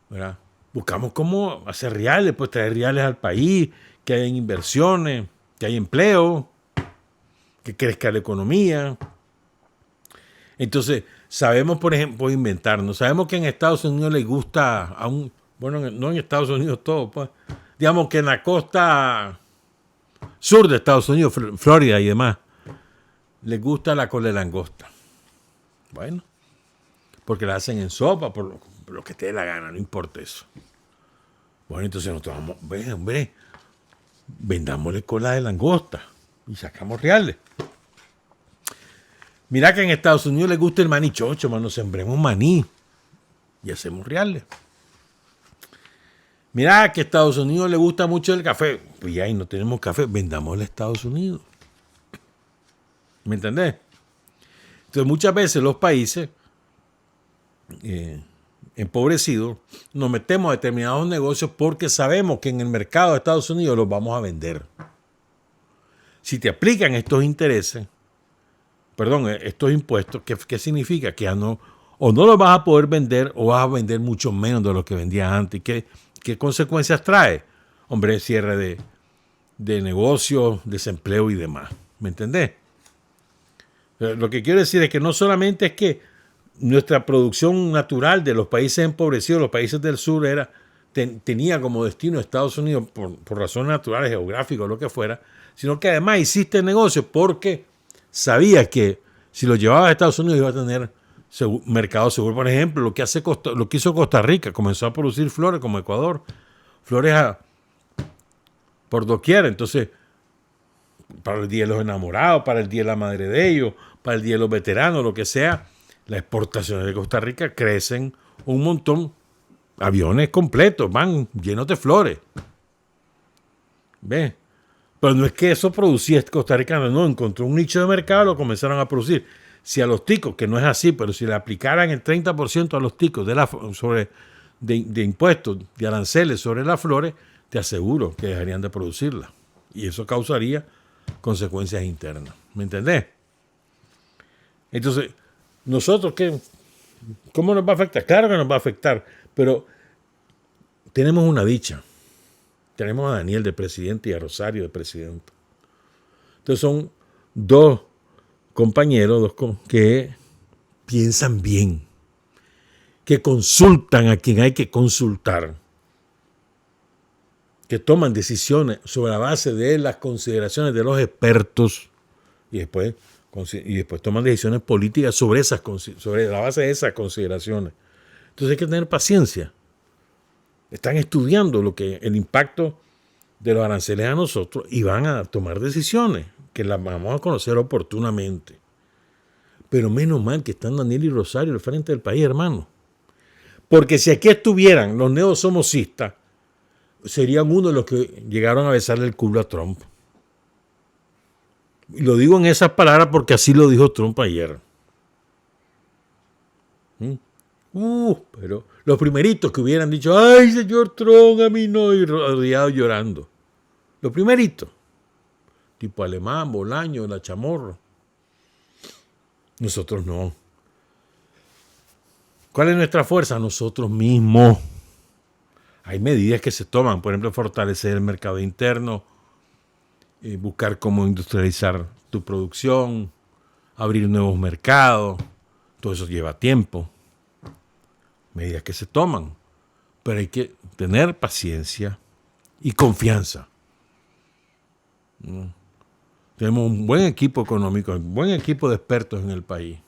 ¿Verdad? Buscamos cómo hacer reales, pues traer reales al país, que haya inversiones, que haya empleo, que crezca la economía. Entonces, sabemos, por ejemplo, inventarnos. Sabemos que en Estados Unidos les gusta, bueno, no en Estados Unidos todo, pues, digamos que en la costa sur de Estados Unidos, Florida y demás, les gusta la cola de langosta. Bueno, porque la hacen en sopa, por lo que te dé la gana, no importa eso. Bueno, entonces nosotros vamos, hombre, vendámosle cola de langosta y sacamos reales. Mira que en Estados Unidos les gusta el maní chocho, mano, sembremos maní y hacemos reales. Mira que a Estados Unidos le gusta mucho el café, pues ya ahí no tenemos café, vendámosle a Estados Unidos. ¿Me entendés? Entonces muchas veces los países empobrecidos nos metemos a determinados negocios porque sabemos que en el mercado de Estados Unidos los vamos a vender. Si te aplican estos intereses, estos impuestos, ¿qué significa? Que ya no, o no los vas a poder vender o vas a vender mucho menos de lo que vendías antes. ¿Qué consecuencias trae? Hombre, cierre de negocios, desempleo y demás. ¿Me entendés? Lo que quiero decir es que no solamente es que nuestra producción natural de los países empobrecidos, los países del sur, tenía como destino Estados Unidos por razones naturales, geográficas, lo que fuera, sino que además hiciste el negocio porque sabías que si lo llevabas a Estados Unidos iba a tener mercado seguro. Por ejemplo, lo que hizo Costa Rica, comenzó a producir flores como Ecuador, flores por doquier. Entonces, para el Día de los Enamorados, para el Día de la Madre de ellos, para el Día de los Veteranos, lo que sea, las exportaciones de Costa Rica crecen un montón. Aviones completos van llenos de flores. ¿Ves? Pero no es que eso producía Costa Rica, no, encontró un nicho de mercado, lo comenzaron a producir. Si a los ticos, que no es así, pero si le aplicaran el 30% a los ticos de impuestos, de aranceles sobre las flores, te aseguro que dejarían de producirlas. Y eso causaría consecuencias internas. ¿Me entendés? Entonces, nosotros, ¿cómo nos va a afectar? Claro que nos va a afectar, pero tenemos una dicha. Tenemos a Daniel de presidente y a Rosario de presidenta. Entonces son dos compañeros que piensan bien, que consultan a quien hay que consultar, que toman decisiones sobre la base de las consideraciones de los expertos y después toman decisiones políticas sobre la base de esas consideraciones. Entonces hay que tener paciencia. Están estudiando el impacto de los aranceles a nosotros y van a tomar decisiones que las vamos a conocer oportunamente. Pero menos mal que están Daniel y Rosario al frente del país, hermano. Porque si aquí estuvieran los neosomocistas, serían uno de los que llegaron a besarle el culo a Trump. Y lo digo en esas palabras porque así lo dijo Trump ayer. Pero los primeritos que hubieran dicho, ay, señor Trump, a mí no, y rodeado llorando. Los primeritos. Tipo Alemán, Bolaño, La Chamorro. Nosotros no. ¿Cuál es nuestra fuerza? Nosotros mismos. Hay medidas que se toman, por ejemplo, fortalecer el mercado interno, buscar cómo industrializar tu producción, abrir nuevos mercados. Todo eso lleva tiempo. Medidas que se toman, pero hay que tener paciencia y confianza. Tenemos un buen equipo económico, un buen equipo de expertos en el país.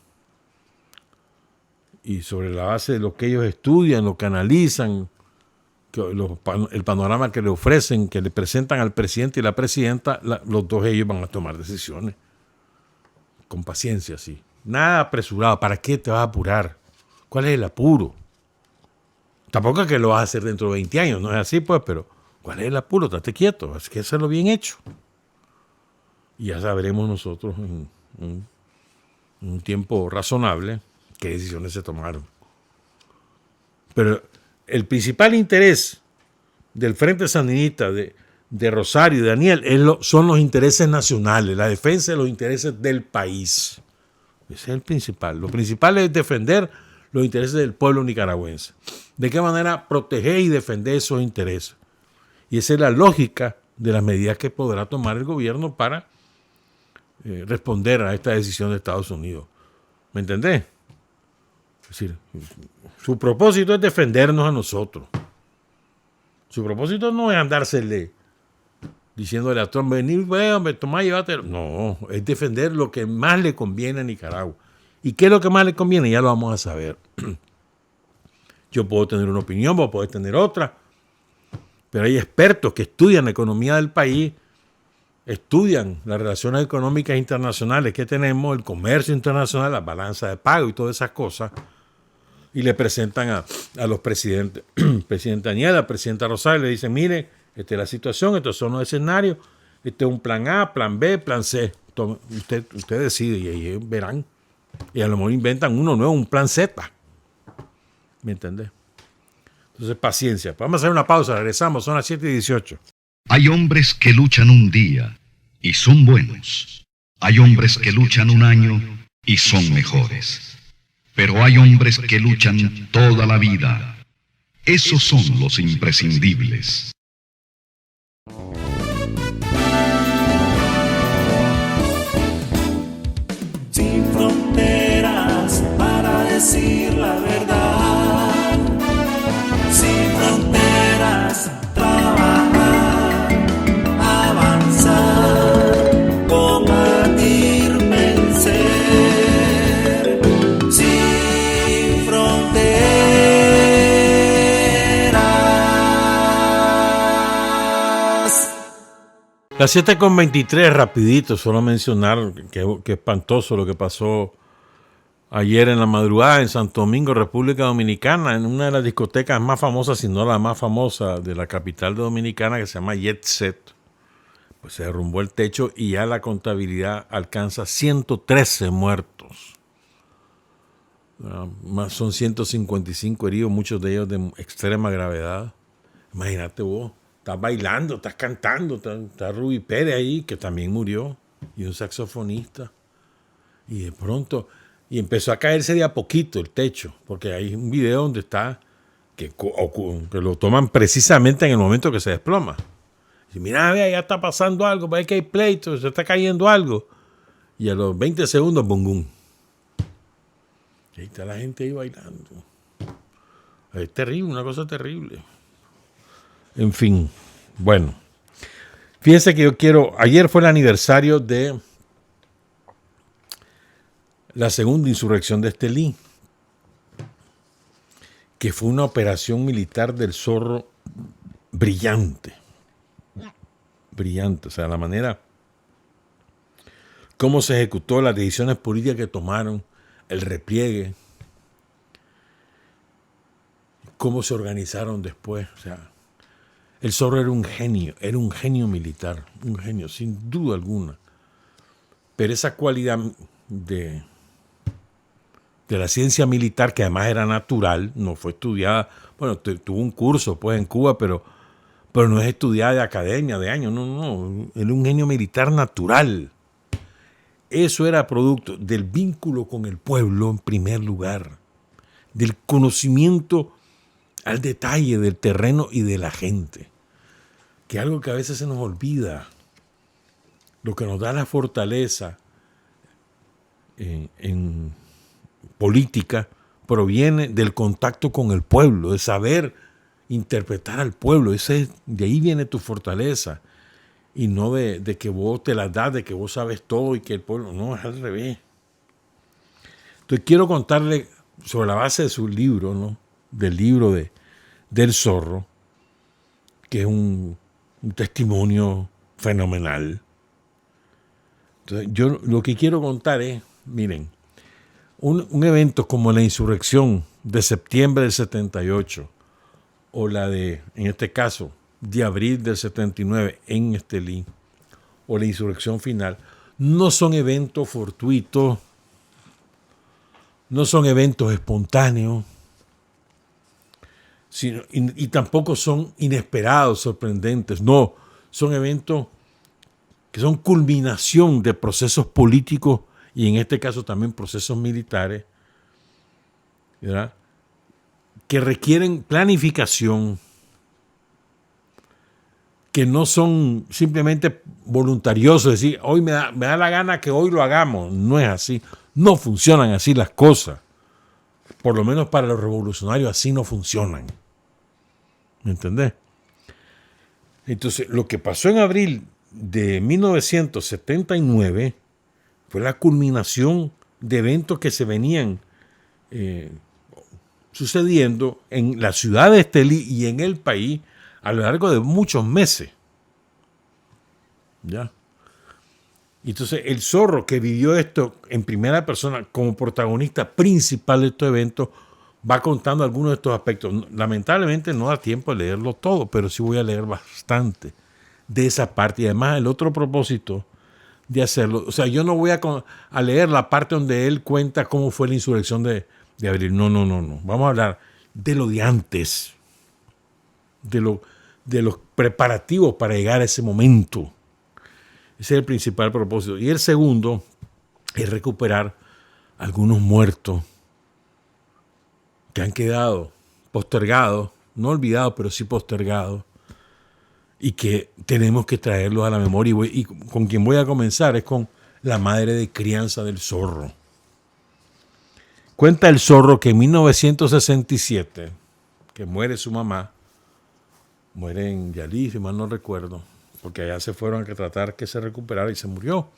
Y sobre la base de lo que ellos estudian, lo que analizan, el panorama que le ofrecen, que le presentan al presidente y la presidenta, los dos ellos van a tomar decisiones. Con paciencia, sí. Nada apresurado. ¿Para qué te vas a apurar? ¿Cuál es el apuro? Tampoco es que lo vas a hacer dentro de 20 años, no es así, pues, pero ¿cuál es el apuro? Estate quieto, es que hacerlo bien hecho. Y ya sabremos nosotros en un tiempo razonable qué decisiones se tomaron. Pero el principal interés del Frente Sandinista, de Rosario y de Daniel, son los intereses nacionales, la defensa de los intereses del país. Ese es el principal. Lo principal es defender los intereses del pueblo nicaragüense. ¿De qué manera proteger y defender esos intereses? Y esa es la lógica de las medidas que podrá tomar el gobierno para responder a esta decisión de Estados Unidos. ¿Me entendés? Es decir, su propósito es defendernos a nosotros. Su propósito no es andársele diciéndole a Trump, vení, hombre, tomá, llévatelo. No, es defender lo que más le conviene a Nicaragua. ¿Y qué es lo que más le conviene? Ya lo vamos a saber. Yo puedo tener una opinión, vos podés tener otra, pero hay expertos que estudian la economía del país, estudian las relaciones económicas internacionales que tenemos, el comercio internacional, la balanza de pago y todas esas cosas, y le presentan a los presidentes, presidente Daniel, al presidente Rosario, le dicen, mire, esta es la situación, estos son los escenarios, este es un plan A, plan B, plan C. Usted decide y ahí verán. Y a lo mejor inventan uno nuevo, un plan Z. ¿Me entendés? Entonces, paciencia. Vamos a hacer una pausa, regresamos, son las 7:18. Hay hombres que luchan un día y son buenos. Hay hombres que luchan un año y son mejores. Pero hay hombres que luchan toda la vida. Esos son los imprescindibles. Sin fronteras para decir la verdad. Sin fronteras, trabajar, avanzar, combatir, vencer. Sin fronteras. Las 7:23, rapidito, solo mencionar que espantoso lo que pasó ayer en la madrugada en Santo Domingo, República Dominicana, en una de las discotecas más famosas, si no la más famosa de la capital de Dominicana, que se llama Jet Set. Pues se derrumbó el techo y ya la contabilidad alcanza 113 muertos. Son 155 heridos, muchos de ellos de extrema gravedad. Imagínate vos, estás bailando, estás cantando, está Ruby Pérez ahí, que también murió, y un saxofonista. Y de pronto, y empezó a caerse de a poquito el techo, porque hay un video donde está, que lo toman precisamente en el momento que se desploma. Y mira, vea, ya está pasando algo, parece que hay pleito, se está cayendo algo. Y a los 20 segundos, bum, bum. Y ahí está la gente ahí bailando. Es terrible, una cosa terrible. En fin, bueno. Fíjense que ayer fue el aniversario de la segunda insurrección de Estelí, que fue una operación militar del Zorro brillante. Brillante, o sea, la manera cómo se ejecutó, las decisiones políticas que tomaron, el repliegue, cómo se organizaron después. O sea, el Zorro era un genio militar, un genio, sin duda alguna. Pero esa cualidad de la ciencia militar, que además era natural, no fue estudiada, bueno, tuvo un curso pues en Cuba, pero no es estudiada de academia, de años, no, era un genio militar natural. Eso era producto del vínculo con el pueblo en primer lugar, del conocimiento al detalle del terreno y de la gente, que es algo que a veces se nos olvida. Lo que nos da la fortaleza en política proviene del contacto con el pueblo, de saber interpretar al pueblo. De ahí viene tu fortaleza, y no de que vos te las das, de que vos sabes todo y que el pueblo, no, es al revés. Entonces quiero contarle sobre la base de su libro, ¿no? Del libro del Zorro, que es un testimonio fenomenal. Entonces, yo lo que quiero contar es, miren, un evento como la insurrección de septiembre del 78, o la en este caso, de abril del 79 en Estelí, o la insurrección final, No son eventos fortuitos, no son eventos espontáneos, y tampoco son inesperados, sorprendentes. No, son eventos que son culminación de procesos políticos y en este caso también procesos militares, ¿verdad?, que requieren planificación, que no son simplemente voluntariosos, es decir, hoy me da la gana que hoy lo hagamos. No es así, no funcionan así las cosas. Por lo menos para los revolucionarios así no funcionan. ¿Me entendés? Entonces, lo que pasó en abril de 1979 fue la culminación de eventos que se venían sucediendo en la ciudad de Estelí y en el país a lo largo de muchos meses. ¿Ya? Entonces, el Zorro, que vivió esto en primera persona como protagonista principal de estos eventos, va contando algunos de estos aspectos. Lamentablemente no da tiempo de leerlo todo, pero sí voy a leer bastante de esa parte. Y además el otro propósito de hacerlo, o sea, yo no voy a leer la parte donde él cuenta cómo fue la insurrección de abril. No. Vamos a hablar de lo de antes, de los preparativos para llegar a ese momento. Ese es el principal propósito. Y el segundo es recuperar algunos muertos que han quedado postergados, no olvidados, pero sí postergados, y que tenemos que traerlos a la memoria. Y con quien voy a comenzar es con la madre de crianza del Zorro. Cuenta el Zorro que en 1967, que muere su mamá, muere en Yalí, si mal no recuerdo, porque allá se fueron a tratar que se recuperara y se murió.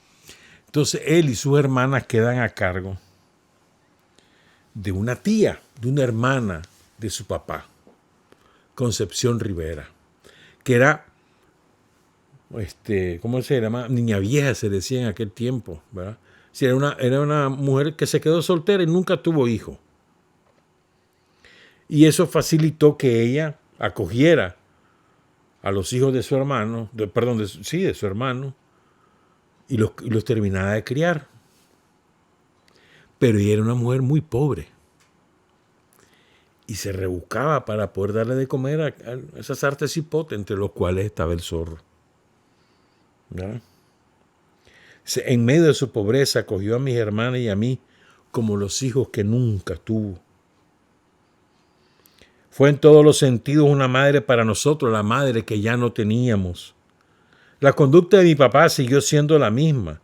Entonces él y sus hermanas quedan a cargo de una tía, de una hermana de su papá, Concepción Rivera, que era, ¿cómo se llama? Niña vieja se decía en aquel tiempo, ¿verdad? Sí, era una mujer que se quedó soltera y nunca tuvo hijo. Y eso facilitó que ella acogiera a los hijos de su hermano, de su hermano, y los terminara de criar. Pero ella era una mujer muy pobre y se rebuscaba para poder darle de comer a esas artes hipotes, entre los cuales estaba el Zorro. ¿Verdad? En medio de su pobreza acogió a mis hermanas y a mí como los hijos que nunca tuvo. Fue en todos los sentidos una madre para nosotros, la madre que ya no teníamos. La conducta de mi papá siguió siendo la misma.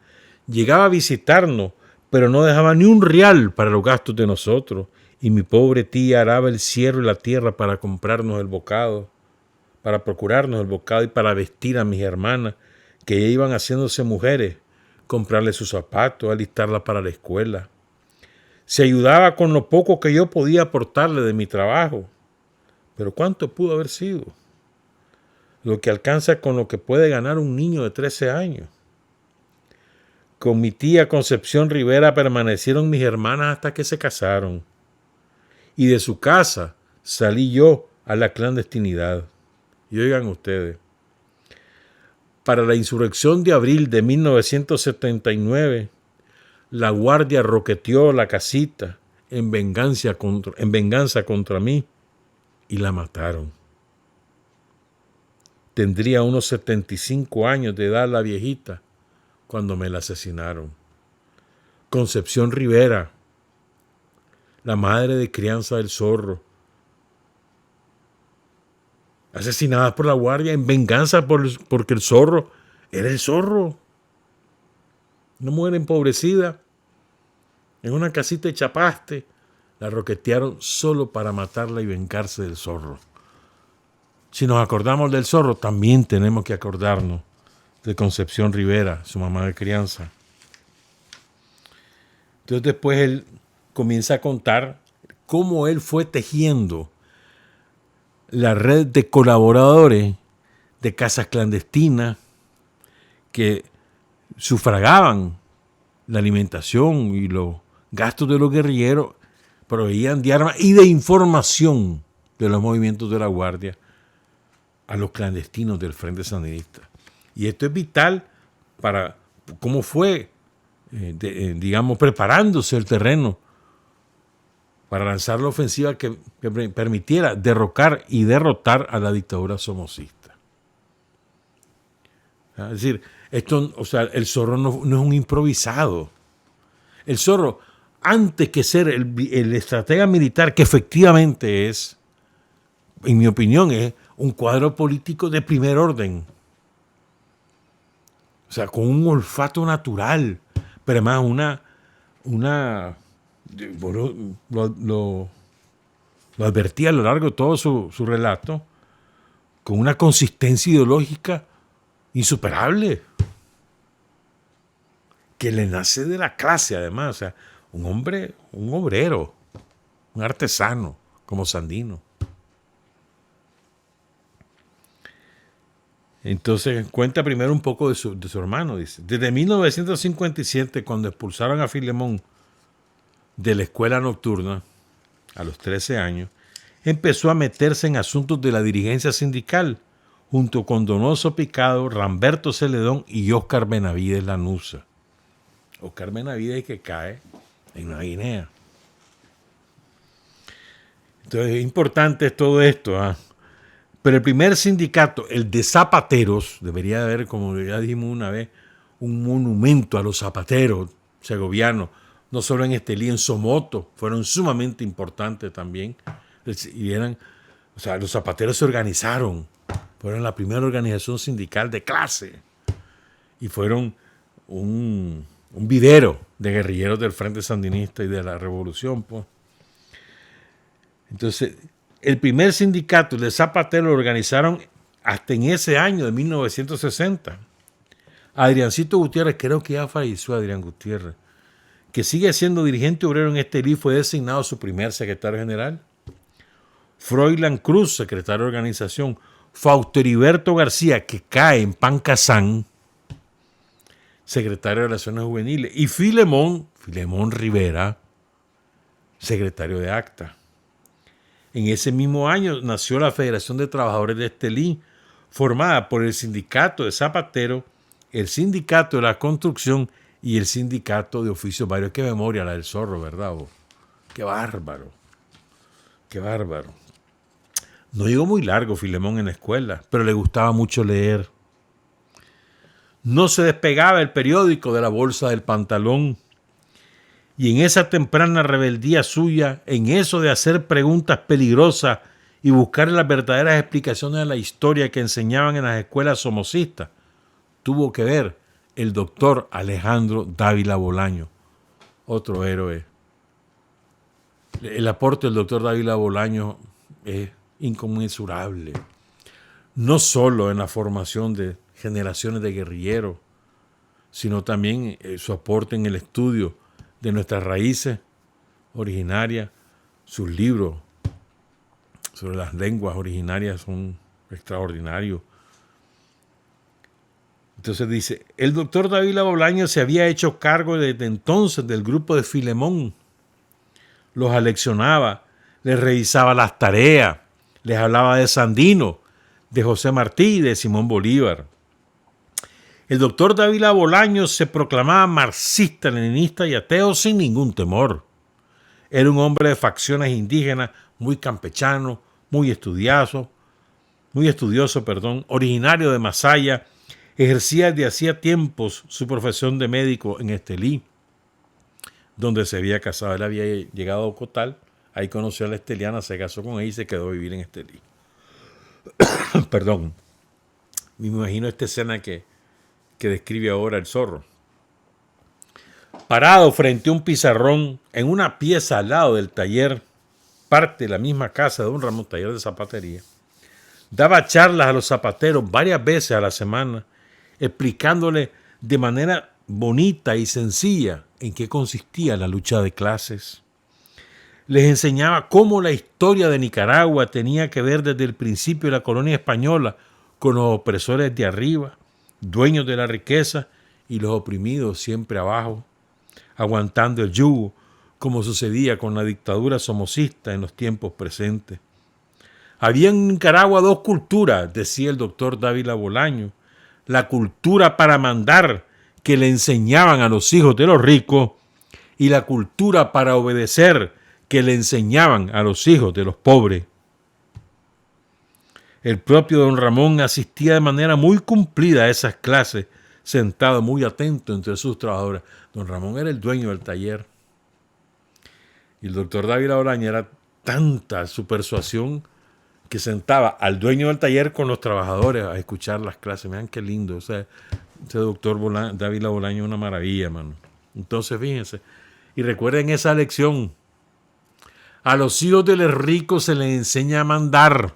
Llegaba a visitarnos, pero no dejaba ni un real para los gastos de nosotros. Y mi pobre tía araba el cielo y la tierra para comprarnos el bocado, para procurarnos el bocado y para vestir a mis hermanas, que ya iban haciéndose mujeres, comprarle sus zapatos, alistarla para la escuela. Se ayudaba con lo poco que yo podía aportarle de mi trabajo. Pero ¿cuánto pudo haber sido? Lo que alcanza con lo que puede ganar un niño de 13 años. Con mi tía Concepción Rivera permanecieron mis hermanas hasta que se casaron. Y de su casa salí yo a la clandestinidad. Y oigan ustedes, para la insurrección de abril de 1979, la guardia roqueteó la casita en venganza contra mí y la mataron. Tendría unos 75 años de edad la viejita cuando me la asesinaron. Concepción Rivera, la madre de crianza del Zorro, asesinada por la guardia en venganza porque el Zorro era el Zorro. Una mujer empobrecida en una casita de chapaste, la roquetearon solo para matarla y vengarse del Zorro. Si nos acordamos del Zorro, también tenemos que acordarnos de Concepción Rivera, su mamá de crianza. Entonces después él comienza a contar cómo él fue tejiendo la red de colaboradores de casas clandestinas que sufragaban la alimentación y los gastos de los guerrilleros, proveían de armas y de información de los movimientos de la guardia a los clandestinos del Frente Sandinista. Y esto es vital para cómo fue, digamos, preparándose el terreno para lanzar la ofensiva que permitiera derrocar y derrotar a la dictadura somocista. Es decir, esto, o sea, el Zorro no es un improvisado. El Zorro, antes que ser el estratega militar que efectivamente es, en mi opinión, es un cuadro político de primer orden. O sea, con un olfato natural, pero además lo advertí a lo largo de todo su relato, con una consistencia ideológica insuperable, que le nace de la clase además, o sea, un hombre, un obrero, un artesano como Sandino. Entonces cuenta primero un poco de su hermano, dice. Desde 1957, cuando expulsaron a Filemón de la escuela nocturna, a los 13 años, empezó a meterse en asuntos de la dirigencia sindical, junto con Donoso Picado, Ramberto Celedón y Óscar Benavides Lanuza. Óscar Benavides que cae en Nueva Guinea. Entonces es importante todo esto, ¿ah? Pero el primer sindicato, el de zapateros, debería haber, como ya dijimos una vez, un monumento a los zapateros segovianos, no solo en Estelí, en Somoto, fueron sumamente importantes también. Y eran, o sea, los zapateros se organizaron, fueron la primera organización sindical de clase y fueron un videro de guerrilleros del Frente Sandinista y de la Revolución, pues. Entonces, el primer sindicato de zapateros lo organizaron hasta en ese año de 1960. Adriancito Gutiérrez, creo que ya falleció Adrián Gutiérrez, que sigue siendo dirigente obrero en Estelí, fue designado su primer secretario general. Froilán Cruz, secretario de organización. Fausto Heriberto García, que cae en Pancasán, secretario de Relaciones Juveniles. Y Filemón Rivera, secretario de Acta. En ese mismo año nació la Federación de Trabajadores de Estelí, formada por el Sindicato de Zapateros, el Sindicato de la Construcción y el Sindicato de Oficios Varios. Qué memoria la del Zorro, ¿verdad? Qué bárbaro. Qué bárbaro. No llegó muy largo Filemón en la escuela, pero le gustaba mucho leer. No se despegaba el periódico de la bolsa del pantalón. Y en esa temprana rebeldía suya, en eso de hacer preguntas peligrosas y buscar las verdaderas explicaciones de la historia que enseñaban en las escuelas somocistas, tuvo que ver el doctor Alejandro Dávila Bolaño, otro héroe. El aporte del doctor Dávila Bolaño es inconmensurable, no solo en la formación de generaciones de guerrilleros, sino también su aporte en el estudio de nuestras raíces originarias. Sus libros sobre las lenguas originarias son extraordinarios. Entonces dice, el doctor Dávila Bolaño se había hecho cargo desde entonces del grupo de Filemón. Los aleccionaba, les revisaba las tareas, les hablaba de Sandino, de José Martí y de Simón Bolívar. El doctor Dávila Bolaño se proclamaba marxista, leninista y ateo sin ningún temor. Era un hombre de facciones indígenas, muy campechano, muy estudioso, originario de Masaya. Ejercía desde hacía tiempos su profesión de médico en Estelí, donde se había casado. Él había llegado a Ocotal, ahí conoció a la esteliana, se casó con ella y se quedó a vivir en Estelí. Perdón. Me imagino esta escena que describe ahora el Zorro. Parado frente a un pizarrón en una pieza al lado del taller, parte de la misma casa de don Ramón, taller de zapatería, daba charlas a los zapateros varias veces a la semana, explicándole de manera bonita y sencilla en qué consistía la lucha de clases. Les enseñaba cómo la historia de Nicaragua tenía que ver desde el principio de la colonia española con los opresores de arriba, dueños de la riqueza, y los oprimidos siempre abajo, aguantando el yugo, como sucedía con la dictadura somocista en los tiempos presentes. Había en Nicaragua dos culturas, decía el doctor Dávila Bolaño: la cultura para mandar, que le enseñaban a los hijos de los ricos y la cultura para obedecer que le enseñaban a los hijos de los pobres. El propio don Ramón asistía de manera muy cumplida a esas clases, sentado muy atento entre sus trabajadores. Don Ramón era el dueño del taller. Y el doctor Dávila Bolaño era tanta su persuasión que sentaba al dueño del taller con los trabajadores a escuchar las clases. Miren qué lindo. O sea, ese doctor Dávila Bolaño es una maravilla, mano. Entonces, fíjense. Y recuerden esa lección. A los hijos de los ricos se les enseña a mandar.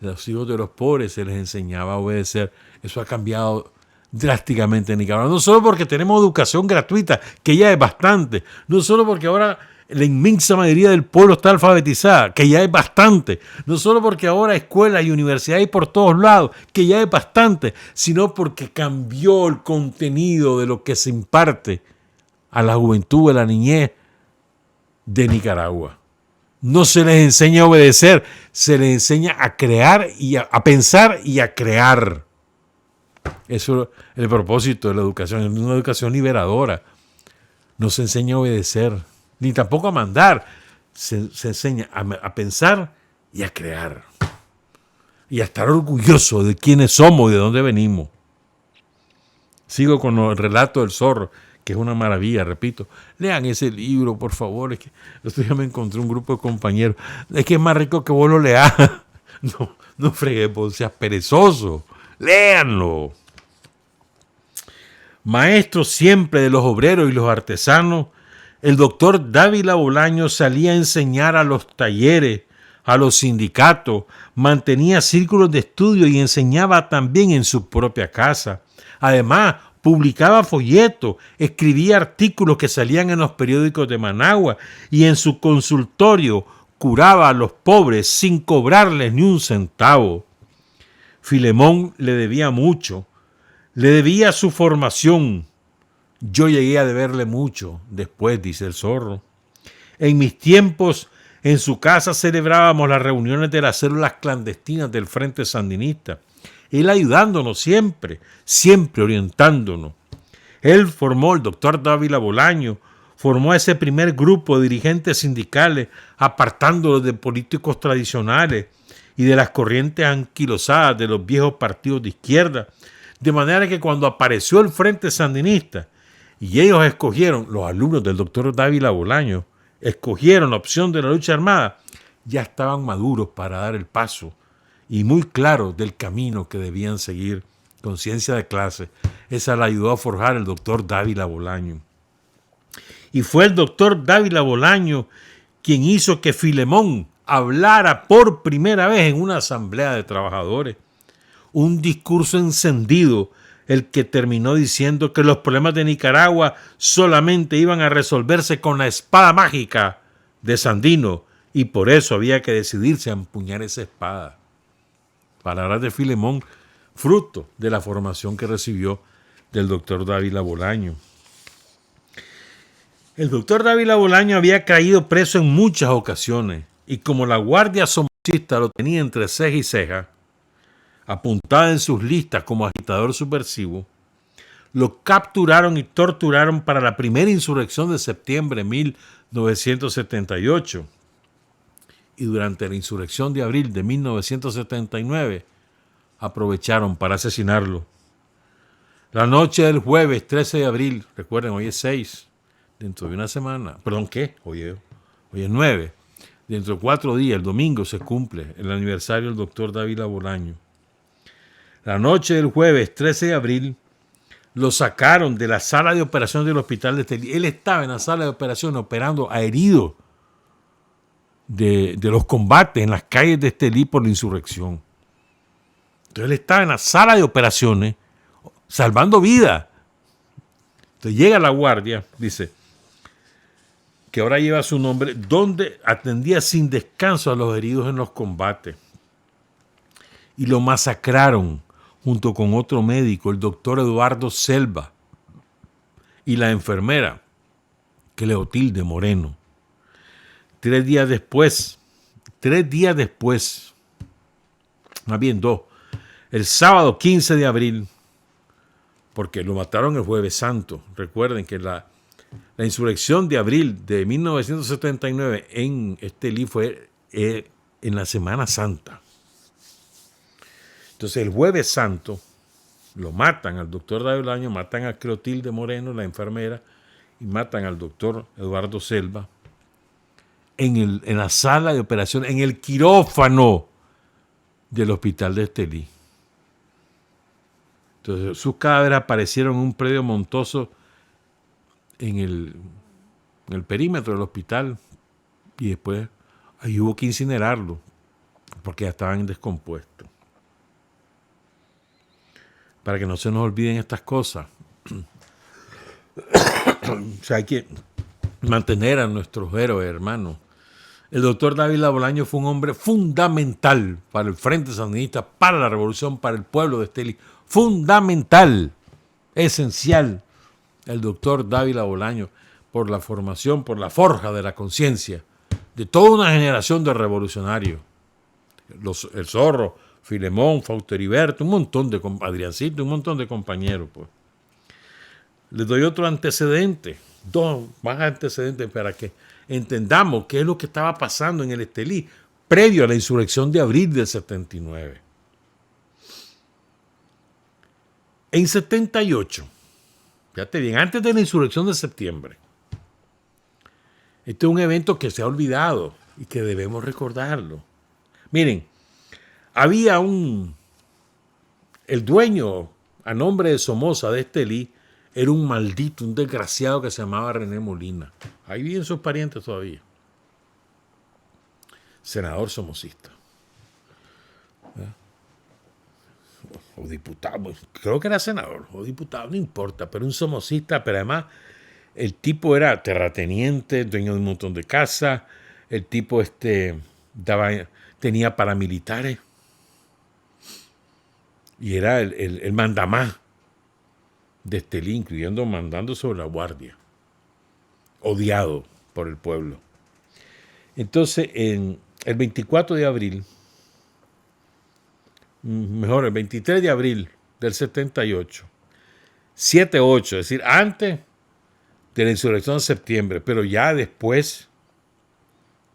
A los hijos de los pobres se les enseñaba a obedecer. Eso ha cambiado drásticamente en Nicaragua. No solo porque tenemos educación gratuita, que ya es bastante. No solo porque ahora la inmensa mayoría del pueblo está alfabetizada, que ya es bastante. No solo porque ahora escuelas y universidades hay por todos lados, que ya es bastante, sino porque cambió el contenido de lo que se imparte a la juventud, a la niñez de Nicaragua. No se les enseña a obedecer, se les enseña a crear y a pensar y a crear. Eso es el propósito de la educación, es una educación liberadora. No se enseña a obedecer, ni tampoco a mandar. Se enseña a pensar y a crear. Y a estar orgulloso de quiénes somos y de dónde venimos. Sigo con el relato del zorro, que es una maravilla, repito. Lean ese libro, por favor. Es que esto ya me encontré un grupo de compañeros. Es que es más rico que vos lo leas. No fregues, vos seas perezoso. Léanlo. Maestro siempre de los obreros y los artesanos, el doctor Dávila Bolaño salía a enseñar a los talleres, a los sindicatos, mantenía círculos de estudio y enseñaba también en su propia casa. Además, publicaba folletos, escribía artículos que salían en los periódicos de Managua y en su consultorio curaba a los pobres sin cobrarles ni un centavo. Filemón le debía mucho, le debía su formación. Yo llegué a deberle mucho después, dice el zorro. En mis tiempos, en su casa celebrábamos las reuniones de las células clandestinas del Frente Sandinista. Él ayudándonos siempre, siempre orientándonos. Él formó, el doctor Dávila Bolaño, formó ese primer grupo de dirigentes sindicales, apartándolos de políticos tradicionales y de las corrientes anquilosadas de los viejos partidos de izquierda. De manera que cuando apareció el Frente Sandinista y ellos escogieron, los alumnos del doctor Dávila Bolaño, escogieron la opción de la lucha armada, ya estaban maduros para dar el paso y muy claros del camino que debían seguir. Conciencia de clase, esa la ayudó a forjar el doctor Dávila Bolaño. Y fue el doctor Dávila Bolaño quien hizo que Filemón hablara por primera vez en una asamblea de trabajadores. Un discurso encendido, el que terminó diciendo que los problemas de Nicaragua solamente iban a resolverse con la espada mágica de Sandino y por eso había que decidirse a empuñar esa espada. Palabras de Filemón, fruto de la formación que recibió del doctor Dávila Bolaño. El doctor Dávila Bolaño había caído preso en muchas ocasiones y como la guardia somocista lo tenía entre ceja y ceja, apuntada en sus listas como agitador subversivo, lo capturaron y torturaron para la primera insurrección de septiembre de 1978 y durante la insurrección de abril de 1979 aprovecharon para asesinarlo. La noche del jueves 13 de abril, recuerden, hoy es 6, dentro de una semana, perdón, ¿qué? Hoy es 9, dentro de 4 días, el domingo se cumple el aniversario del doctor Dávila Bolaño. La noche del jueves 13 de abril lo sacaron de la sala de operaciones del hospital de Estelí. Él estaba en la sala de operaciones operando a heridos de los combates en las calles de Estelí por la insurrección. Entonces él estaba en la sala de operaciones salvando vidas. Entonces llega la guardia, dice, que ahora lleva su nombre, donde atendía sin descanso a los heridos en los combates. Y lo masacraron junto con otro médico, el doctor Eduardo Selva, y la enfermera, Cleotilde Moreno. 3 días después, más bien 2, el sábado 15 de abril, porque lo mataron el Jueves Santo. Recuerden que la insurrección de abril de 1979 en Estelí fue en la Semana Santa. Entonces el Jueves Santo lo matan al doctor David Bolaño, matan a Clotilde Moreno, la enfermera, y matan al doctor Eduardo Selva en la sala de operaciones, en el quirófano del hospital de Estelí. Entonces sus cadáveres aparecieron en un predio montoso en el perímetro del hospital, y después ahí hubo que incinerarlo porque ya estaban descompuestos. Para que no se nos olviden estas cosas. O sea, hay que mantener a nuestros héroes, hermanos. El doctor David Bolaño fue un hombre fundamental para el Frente Sandinista, para la revolución, para el pueblo de Estelí. Fundamental, esencial, el doctor David Bolaño, por la formación, por la forja de la conciencia de toda una generación de revolucionarios. El Zorro, Filemón, Fauteriberto, un montón de Adriancito, un montón de compañeros. Pues. Les doy otro antecedente, dos más antecedentes para que entendamos qué es lo que estaba pasando en el Estelí previo a la insurrección de abril del 79. En 78, fíjate bien, antes de la insurrección de septiembre, este es un evento que se ha olvidado y que debemos recordarlo. Miren, había el dueño a nombre de Somoza de Estelí era un maldito, un desgraciado que se llamaba René Molina. Ahí viven sus parientes todavía. Senador somocista. O diputado, creo que era senador, o diputado, no importa, pero un somocista, pero además el tipo era terrateniente, dueño de un montón de casas, el tipo tenía paramilitares y era el mandamás de Estelí, incluyendo mandando sobre la guardia, odiado por el pueblo. Entonces, el 24 de abril, el 23 de abril del 78, 7-8, es decir, antes de la insurrección de septiembre, pero ya después,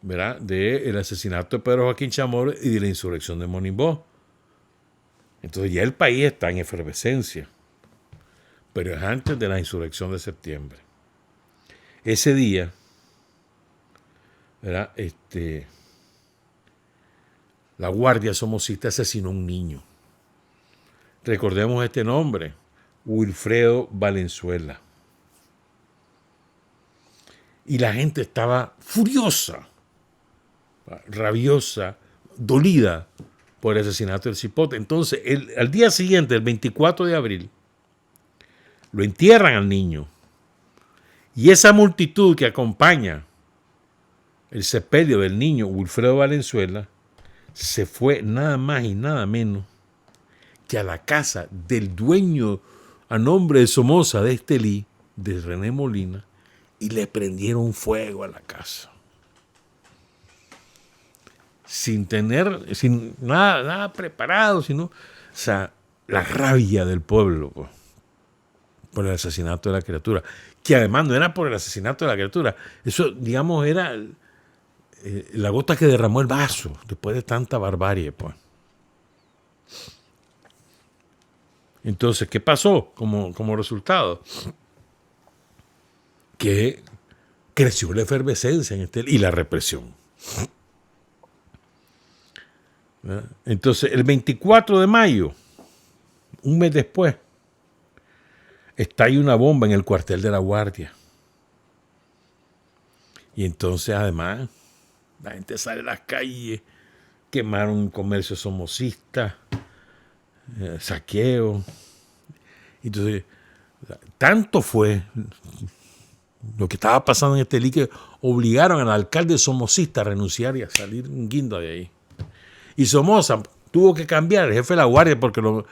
¿verdad?, del asesinato de Pedro Joaquín Chamorro y de la insurrección de Monimbó. Entonces ya el país está en efervescencia, pero es antes de la insurrección de septiembre. Ese día, ¿verdad?, la guardia somocista asesinó a un niño. Recordemos este nombre, Wilfredo Valenzuela. Y la gente estaba furiosa, rabiosa, dolida por el asesinato del cipote. Entonces, al día siguiente, el 24 de abril, lo entierran al niño. Y esa multitud que acompaña el sepelio del niño Wilfredo Valenzuela se fue nada más y nada menos que a la casa del dueño a nombre de Somoza de Estelí, de René Molina, y le prendieron fuego a la casa. Sin nada preparado, sino, o sea, la rabia del pueblo por el asesinato de la criatura, que además no era por el asesinato de la criatura, eso, digamos, era la gota que derramó el vaso después de tanta barbarie, pues. Entonces, ¿qué pasó como resultado? Que creció la efervescencia y la represión. Entonces, el 24 de mayo, un mes después, estalla una bomba en el cuartel de la Guardia. Y entonces, además, la gente sale a las calles, quemaron un comercio somocista, saqueo. Entonces, tanto fue lo que estaba pasando en Estelí que obligaron al alcalde somocista a renunciar y a salir un guindo de ahí. Y Somoza tuvo que cambiar el jefe de la guardia porque lo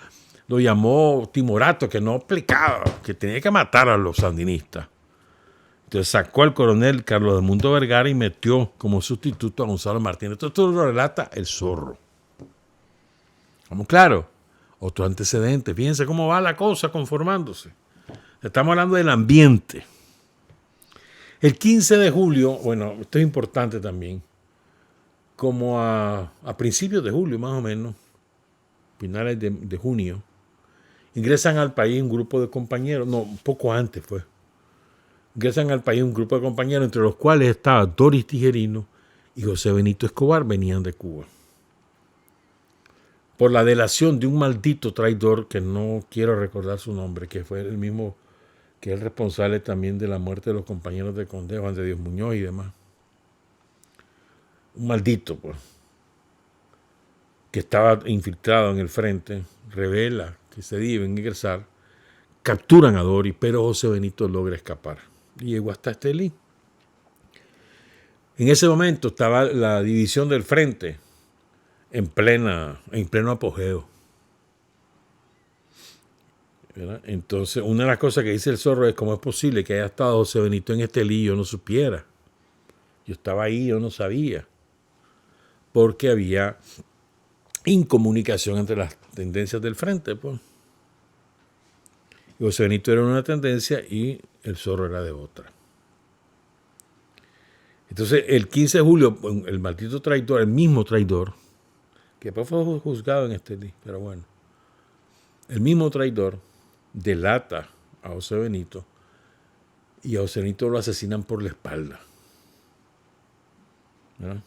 llamó timorato, que no aplicaba, que tenía que matar a los sandinistas. Entonces sacó al coronel Carlos del Mundo Vergara y metió como sustituto a Gonzalo Martínez. Esto lo relata el Zorro. ¿Vamos claro? Otro antecedente. Fíjense cómo va la cosa conformándose. Estamos hablando del ambiente. El 15 de julio, bueno, esto es importante también, como a principios de julio más o menos, finales de junio, ingresan al país un grupo de compañeros, no, un poco antes fue, ingresan al país un grupo de compañeros entre los cuales estaba Doris Tijerino y José Benito Escobar, venían de Cuba. Por la delación de un maldito traidor que no quiero recordar su nombre, que fue el mismo, que es el responsable también de la muerte de los compañeros de Condé, Juan de Dios Muñoz y demás. Un maldito, pues, que estaba infiltrado en el frente, revela que se deben ingresar, capturan a Doris, pero José Benito logra escapar y llegó hasta Estelí. En ese momento estaba la división del frente en pleno apogeo. ¿Verdad? Entonces, una de las cosas que dice el Zorro es cómo es posible que haya estado José Benito en Estelí y yo no supiera. Yo estaba ahí, yo no sabía. Porque había incomunicación entre las tendencias del frente. Pues. Y José Benito era una tendencia y el Zorro era de otra. Entonces, el 15 de julio, el maldito traidor, el mismo traidor, que después fue juzgado en Estelí, pero bueno, el mismo traidor delata a José Benito y a José Benito lo asesinan por la espalda. ¿Verdad?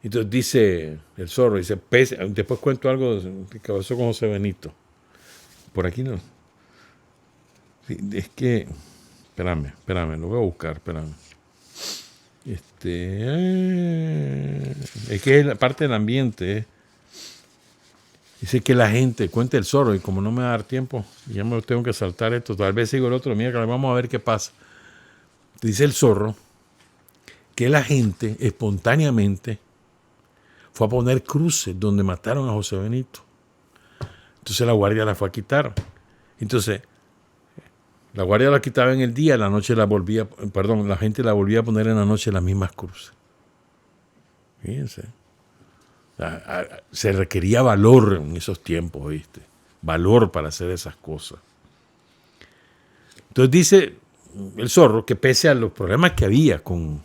Entonces dice el Zorro, dice, después cuento algo que pasó con José Benito. Por aquí no. Sí, es que, espérame, lo voy a buscar, espérame. Es que es la parte del ambiente. Dice que la gente, cuenta el Zorro, y como no me va a dar tiempo, ya me tengo que saltar esto, tal vez sigo el otro, mira, vamos a ver qué pasa. Dice el Zorro que la gente espontáneamente fue a poner cruces donde mataron a José Benito. Entonces la guardia la fue a quitar. Entonces, la guardia la quitaba en el día, la noche la gente la volvía a poner en la noche las mismas cruces. Fíjense. Se requería valor en esos tiempos, ¿viste? Valor para hacer esas cosas. Entonces dice el Zorro que pese a los problemas que había con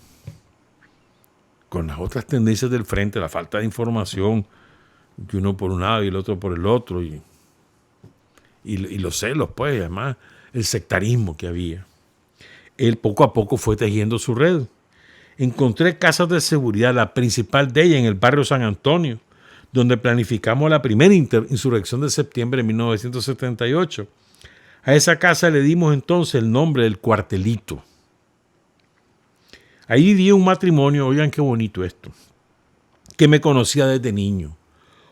las otras tendencias del frente, la falta de información, que uno por un lado y el otro por el otro, y los celos, pues, además, el sectarismo que había. Él poco a poco fue tejiendo su red. Encontré casas de seguridad, la principal de ellas en el barrio San Antonio, donde planificamos la primera insurrección de septiembre de 1978. A esa casa le dimos entonces el nombre del Cuartelito. Ahí vivía un matrimonio, oigan qué bonito esto, que me conocía desde niño.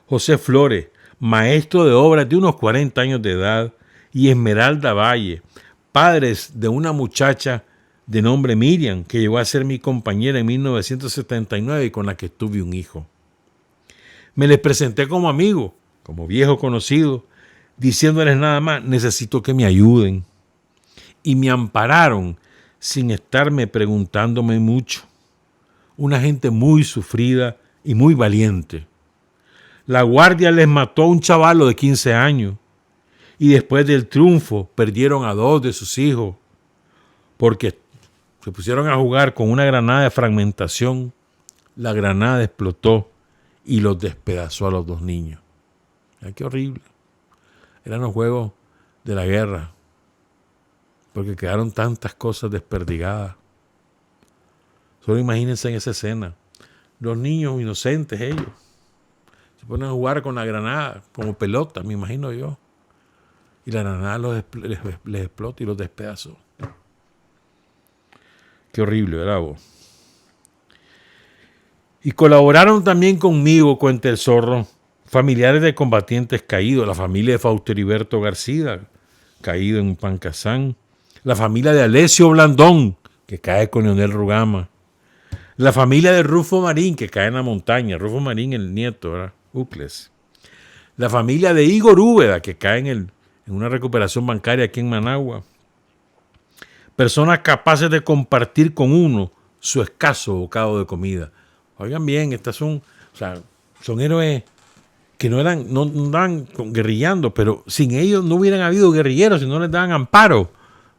José Flores, maestro de obras de unos 40 años de edad, y Esmeralda Valle, padres de una muchacha de nombre Miriam, que llegó a ser mi compañera en 1979 y con la que tuve un hijo. Me les presenté como amigo, como viejo conocido, diciéndoles nada más, necesito que me ayuden. Y me ampararon sin estarme preguntándome mucho. Una gente muy sufrida y muy valiente. La guardia les mató a un chavalo de 15 años y después del triunfo perdieron a 2 de sus hijos porque se pusieron a jugar con una granada de fragmentación. La granada explotó y los despedazó a los 2 niños. Ay, qué horrible. Eran los juegos de la guerra, porque quedaron tantas cosas desperdigadas. Solo imagínense en esa escena. Los niños inocentes, ellos, se ponen a jugar con la granada como pelota, me imagino yo. Y la granada les explota y los despedazó. Qué horrible, ¿verdad vos? Y colaboraron también conmigo, cuenta el Zorro, familiares de combatientes caídos, la familia de Fausto Heriberto García, caído en Pancasán, la familia de Alessio Blandón, que cae con Leonel Rugama, la familia de Rufo Marín, que cae en la montaña, Rufo Marín, el nieto, ¿verdad? Ucles, la familia de Igor Úbeda, que cae en una recuperación bancaria aquí en Managua, personas capaces de compartir con uno su escaso bocado de comida. Oigan bien, estas son héroes que no andaban guerrillando, pero sin ellos no hubieran habido guerrilleros si no les daban amparo,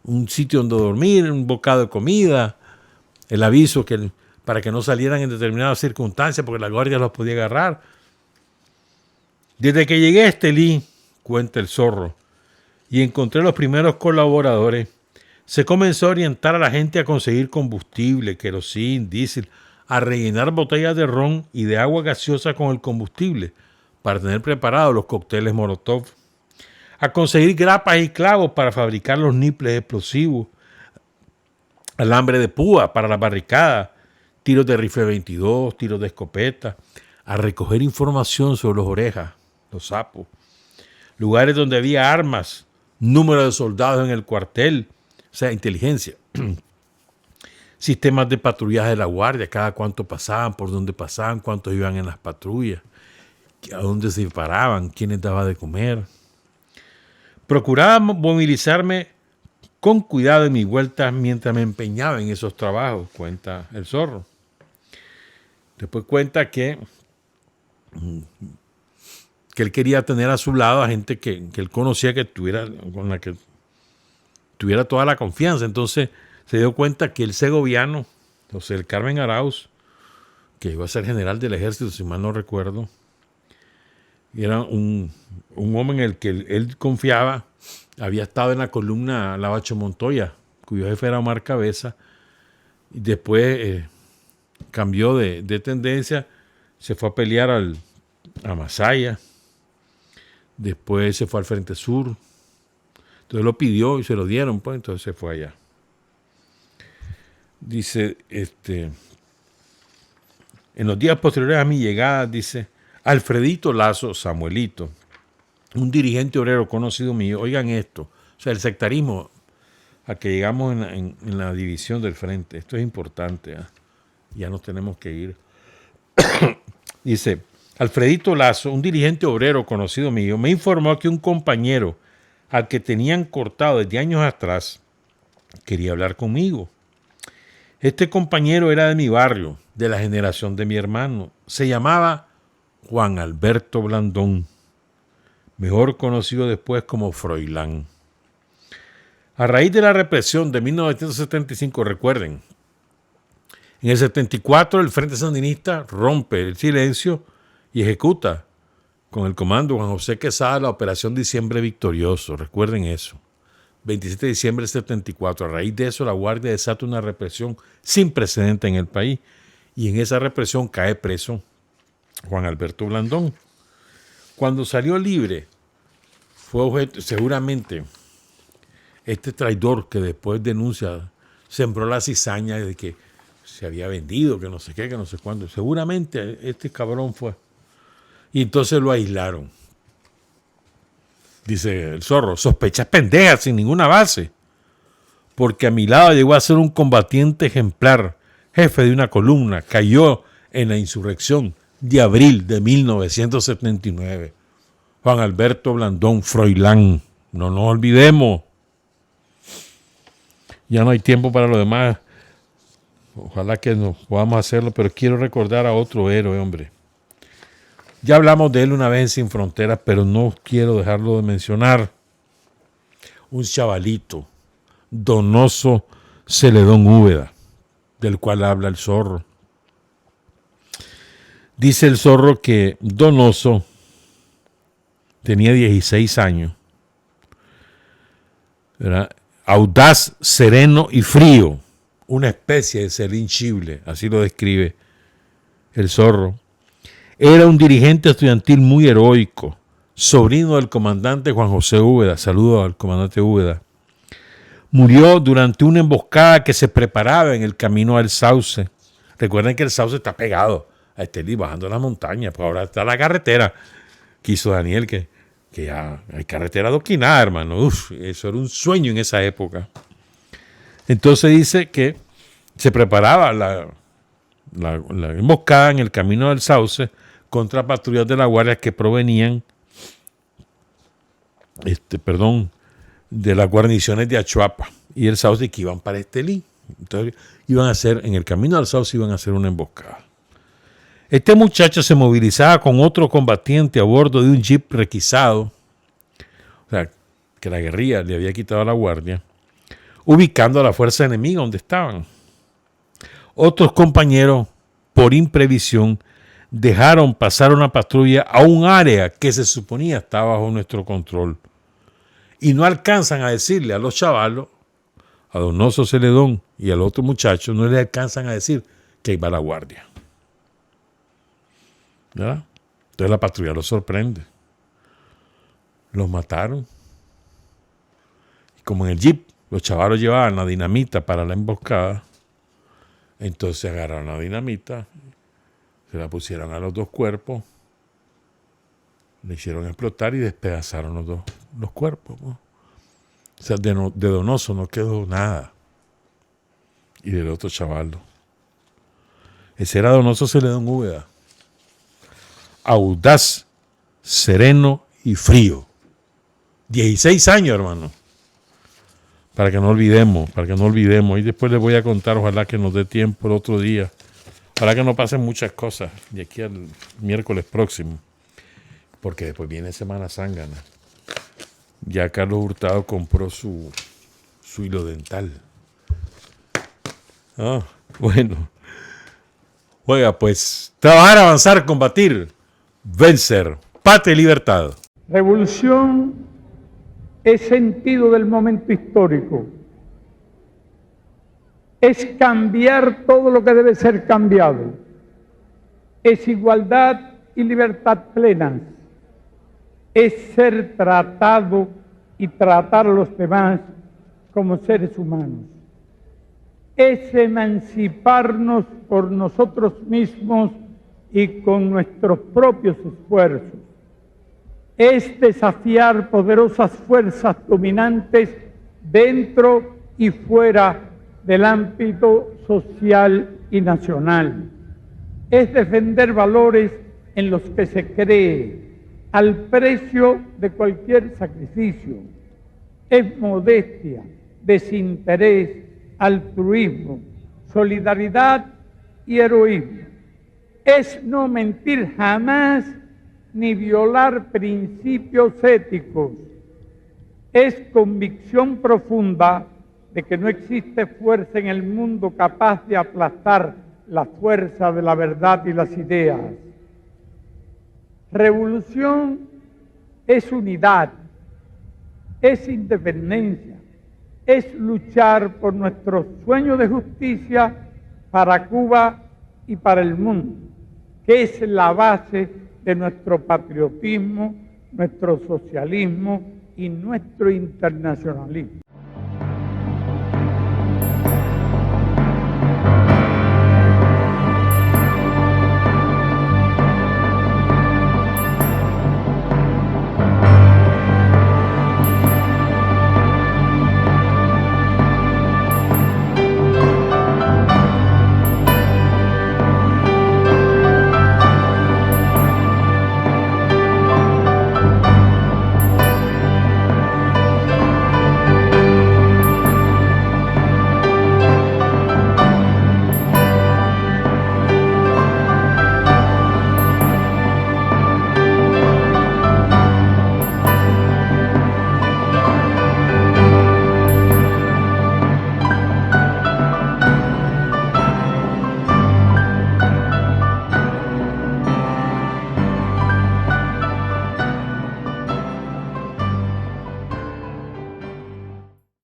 un sitio donde dormir, un bocado de comida, el aviso para que no salieran en determinadas circunstancias porque la guardia los podía agarrar. Desde que llegué a Estelí, cuenta el Zorro, y encontré los primeros colaboradores, se comenzó a orientar a la gente a conseguir combustible, querosín, diésel, a rellenar botellas de ron y de agua gaseosa con el combustible para tener preparados los cócteles Molotov, a conseguir grapas y clavos para fabricar los niples explosivos, alambre de púa para la barricada, tiros de rifle 22, tiros de escopeta, a recoger información sobre los orejas, los sapos, lugares donde había armas, número de soldados en el cuartel, o sea, inteligencia, sistemas de patrullaje de la guardia, cada cuánto pasaban, por dónde pasaban, cuántos iban en las patrullas, a dónde se paraban, quiénes daba de comer. Procuraba movilizarme con cuidado en mis vueltas mientras me empeñaba en esos trabajos, cuenta el Zorro. Después cuenta que él quería tener a su lado a gente que él conocía, con la que tuviera toda la confianza. Entonces se dio cuenta que el segoviano, José del Carmen Arauz, que iba a ser general del ejército, si mal no recuerdo, era un hombre en el que él confiaba, había estado en la columna Lavacho Montoya, cuyo jefe era Omar Cabeza, y después cambió de tendencia, se fue a pelear a Masaya, después se fue al Frente Sur, entonces lo pidió y se lo dieron, pues entonces se fue allá. Dice, en los días posteriores a mi llegada, dice, Alfredito Lazo Samuelito, un dirigente obrero conocido mío, oigan esto, o sea, el sectarismo a que llegamos en la división del frente, esto es importante, ya nos tenemos que ir. Dice, Alfredito Lazo, un dirigente obrero conocido mío, me informó que un compañero al que tenían cortado desde años atrás quería hablar conmigo. Este compañero era de mi barrio, de la generación de mi hermano, se llamaba Juan Alberto Blandón, mejor conocido después como Froilán. A raíz de la represión de 1975, recuerden, en el 74 el Frente Sandinista rompe el silencio y ejecuta con el comando Juan José Quesada la Operación Diciembre Victorioso, recuerden eso. 27 de diciembre del 74. A raíz de eso la Guardia desata una represión sin precedente en el país y en esa represión cae preso Juan Alberto Blandón. Cuando salió libre, fue objeto, seguramente, este traidor que después denuncia, sembró la cizaña de que se había vendido, que no sé qué, que no sé cuándo. Seguramente este cabrón fue. Y entonces lo aislaron. Dice el Zorro, sospechas pendejas sin ninguna base. Porque a mi lado llegó a ser un combatiente ejemplar, jefe de una columna, cayó en la insurrección de abril de 1979. Juan Alberto Blandón Froilán. No nos olvidemos. Ya no hay tiempo para lo demás. Ojalá que nos podamos hacerlo, pero quiero recordar a otro héroe, hombre. Ya hablamos de él una vez en Sin Fronteras, pero no quiero dejarlo de mencionar. Un chavalito, Donoso Celedón Úbeda, del cual habla el Zorro. Dice el Zorro que Donoso tenía 16 años. Era audaz, sereno y frío. Una especie de Celín Chible, así lo describe el Zorro. Era un dirigente estudiantil muy heroico, sobrino del comandante Juan José Úbeda. Saludo al comandante Úbeda. Murió durante una emboscada que se preparaba en el camino al Sauce. Recuerden que el Sauce está pegado a Estelí, bajando la montaña, pues ahora está la carretera. Quiso Daniel que ya hay carretera adoquinada, hermano. Uf, eso era un sueño en esa época. Entonces dice que se preparaba la emboscada en el camino del Sauce contra patrullas de la Guardia que provenían de las guarniciones de Achuapa y el Sauce, que iban para Estelí. Entonces en el camino al Sauce iban a hacer una emboscada. Este muchacho se movilizaba con otro combatiente a bordo de un jeep requisado, o sea, que la guerrilla le había quitado la guardia, ubicando a la fuerza enemiga donde estaban. Otros compañeros, por imprevisión, dejaron pasar una patrulla a un área que se suponía estaba bajo nuestro control. Y no alcanzan a decirle a los chavalos, a Donoso Celedón y al otro muchacho, no le alcanzan a decir que iba la guardia. ¿Verdad? Entonces la patrulla los sorprende. Los mataron. Y como en el jeep los chavalos llevaban la dinamita para la emboscada, entonces agarraron la dinamita, se la pusieron a los dos cuerpos, le hicieron explotar y despedazaron los cuerpos, ¿no? O sea, de Donoso no quedó nada. Y del otro chavalo. Ese era Donoso Celedón Úbeda. Audaz, sereno y frío. 16 años, hermano. Para que no olvidemos. Y después les voy a contar, ojalá que nos dé tiempo el otro día. Ojalá que no pasen muchas cosas de aquí al miércoles próximo. Porque después viene Semana Zángana. Ya Carlos Hurtado compró su hilo dental. Bueno. Oiga, pues, trabajar, avanzar, combatir, vencer, patria y libertad. Revolución es sentido del momento histórico. Es cambiar todo lo que debe ser cambiado. Es igualdad y libertad plenas. Es ser tratado y tratar a los demás como seres humanos. Es emanciparnos por nosotros mismos y con nuestros propios esfuerzos. Es desafiar poderosas fuerzas dominantes dentro y fuera del ámbito social y nacional. Es defender valores en los que se cree, al precio de cualquier sacrificio. Es modestia, desinterés, altruismo, solidaridad y heroísmo. Es no mentir jamás ni violar principios éticos. Es convicción profunda de que no existe fuerza en el mundo capaz de aplastar la fuerza de la verdad y las ideas. Revolución es unidad, es independencia, es luchar por nuestro sueño de justicia para Cuba y para el mundo, que es la base de nuestro patriotismo, nuestro socialismo y nuestro internacionalismo.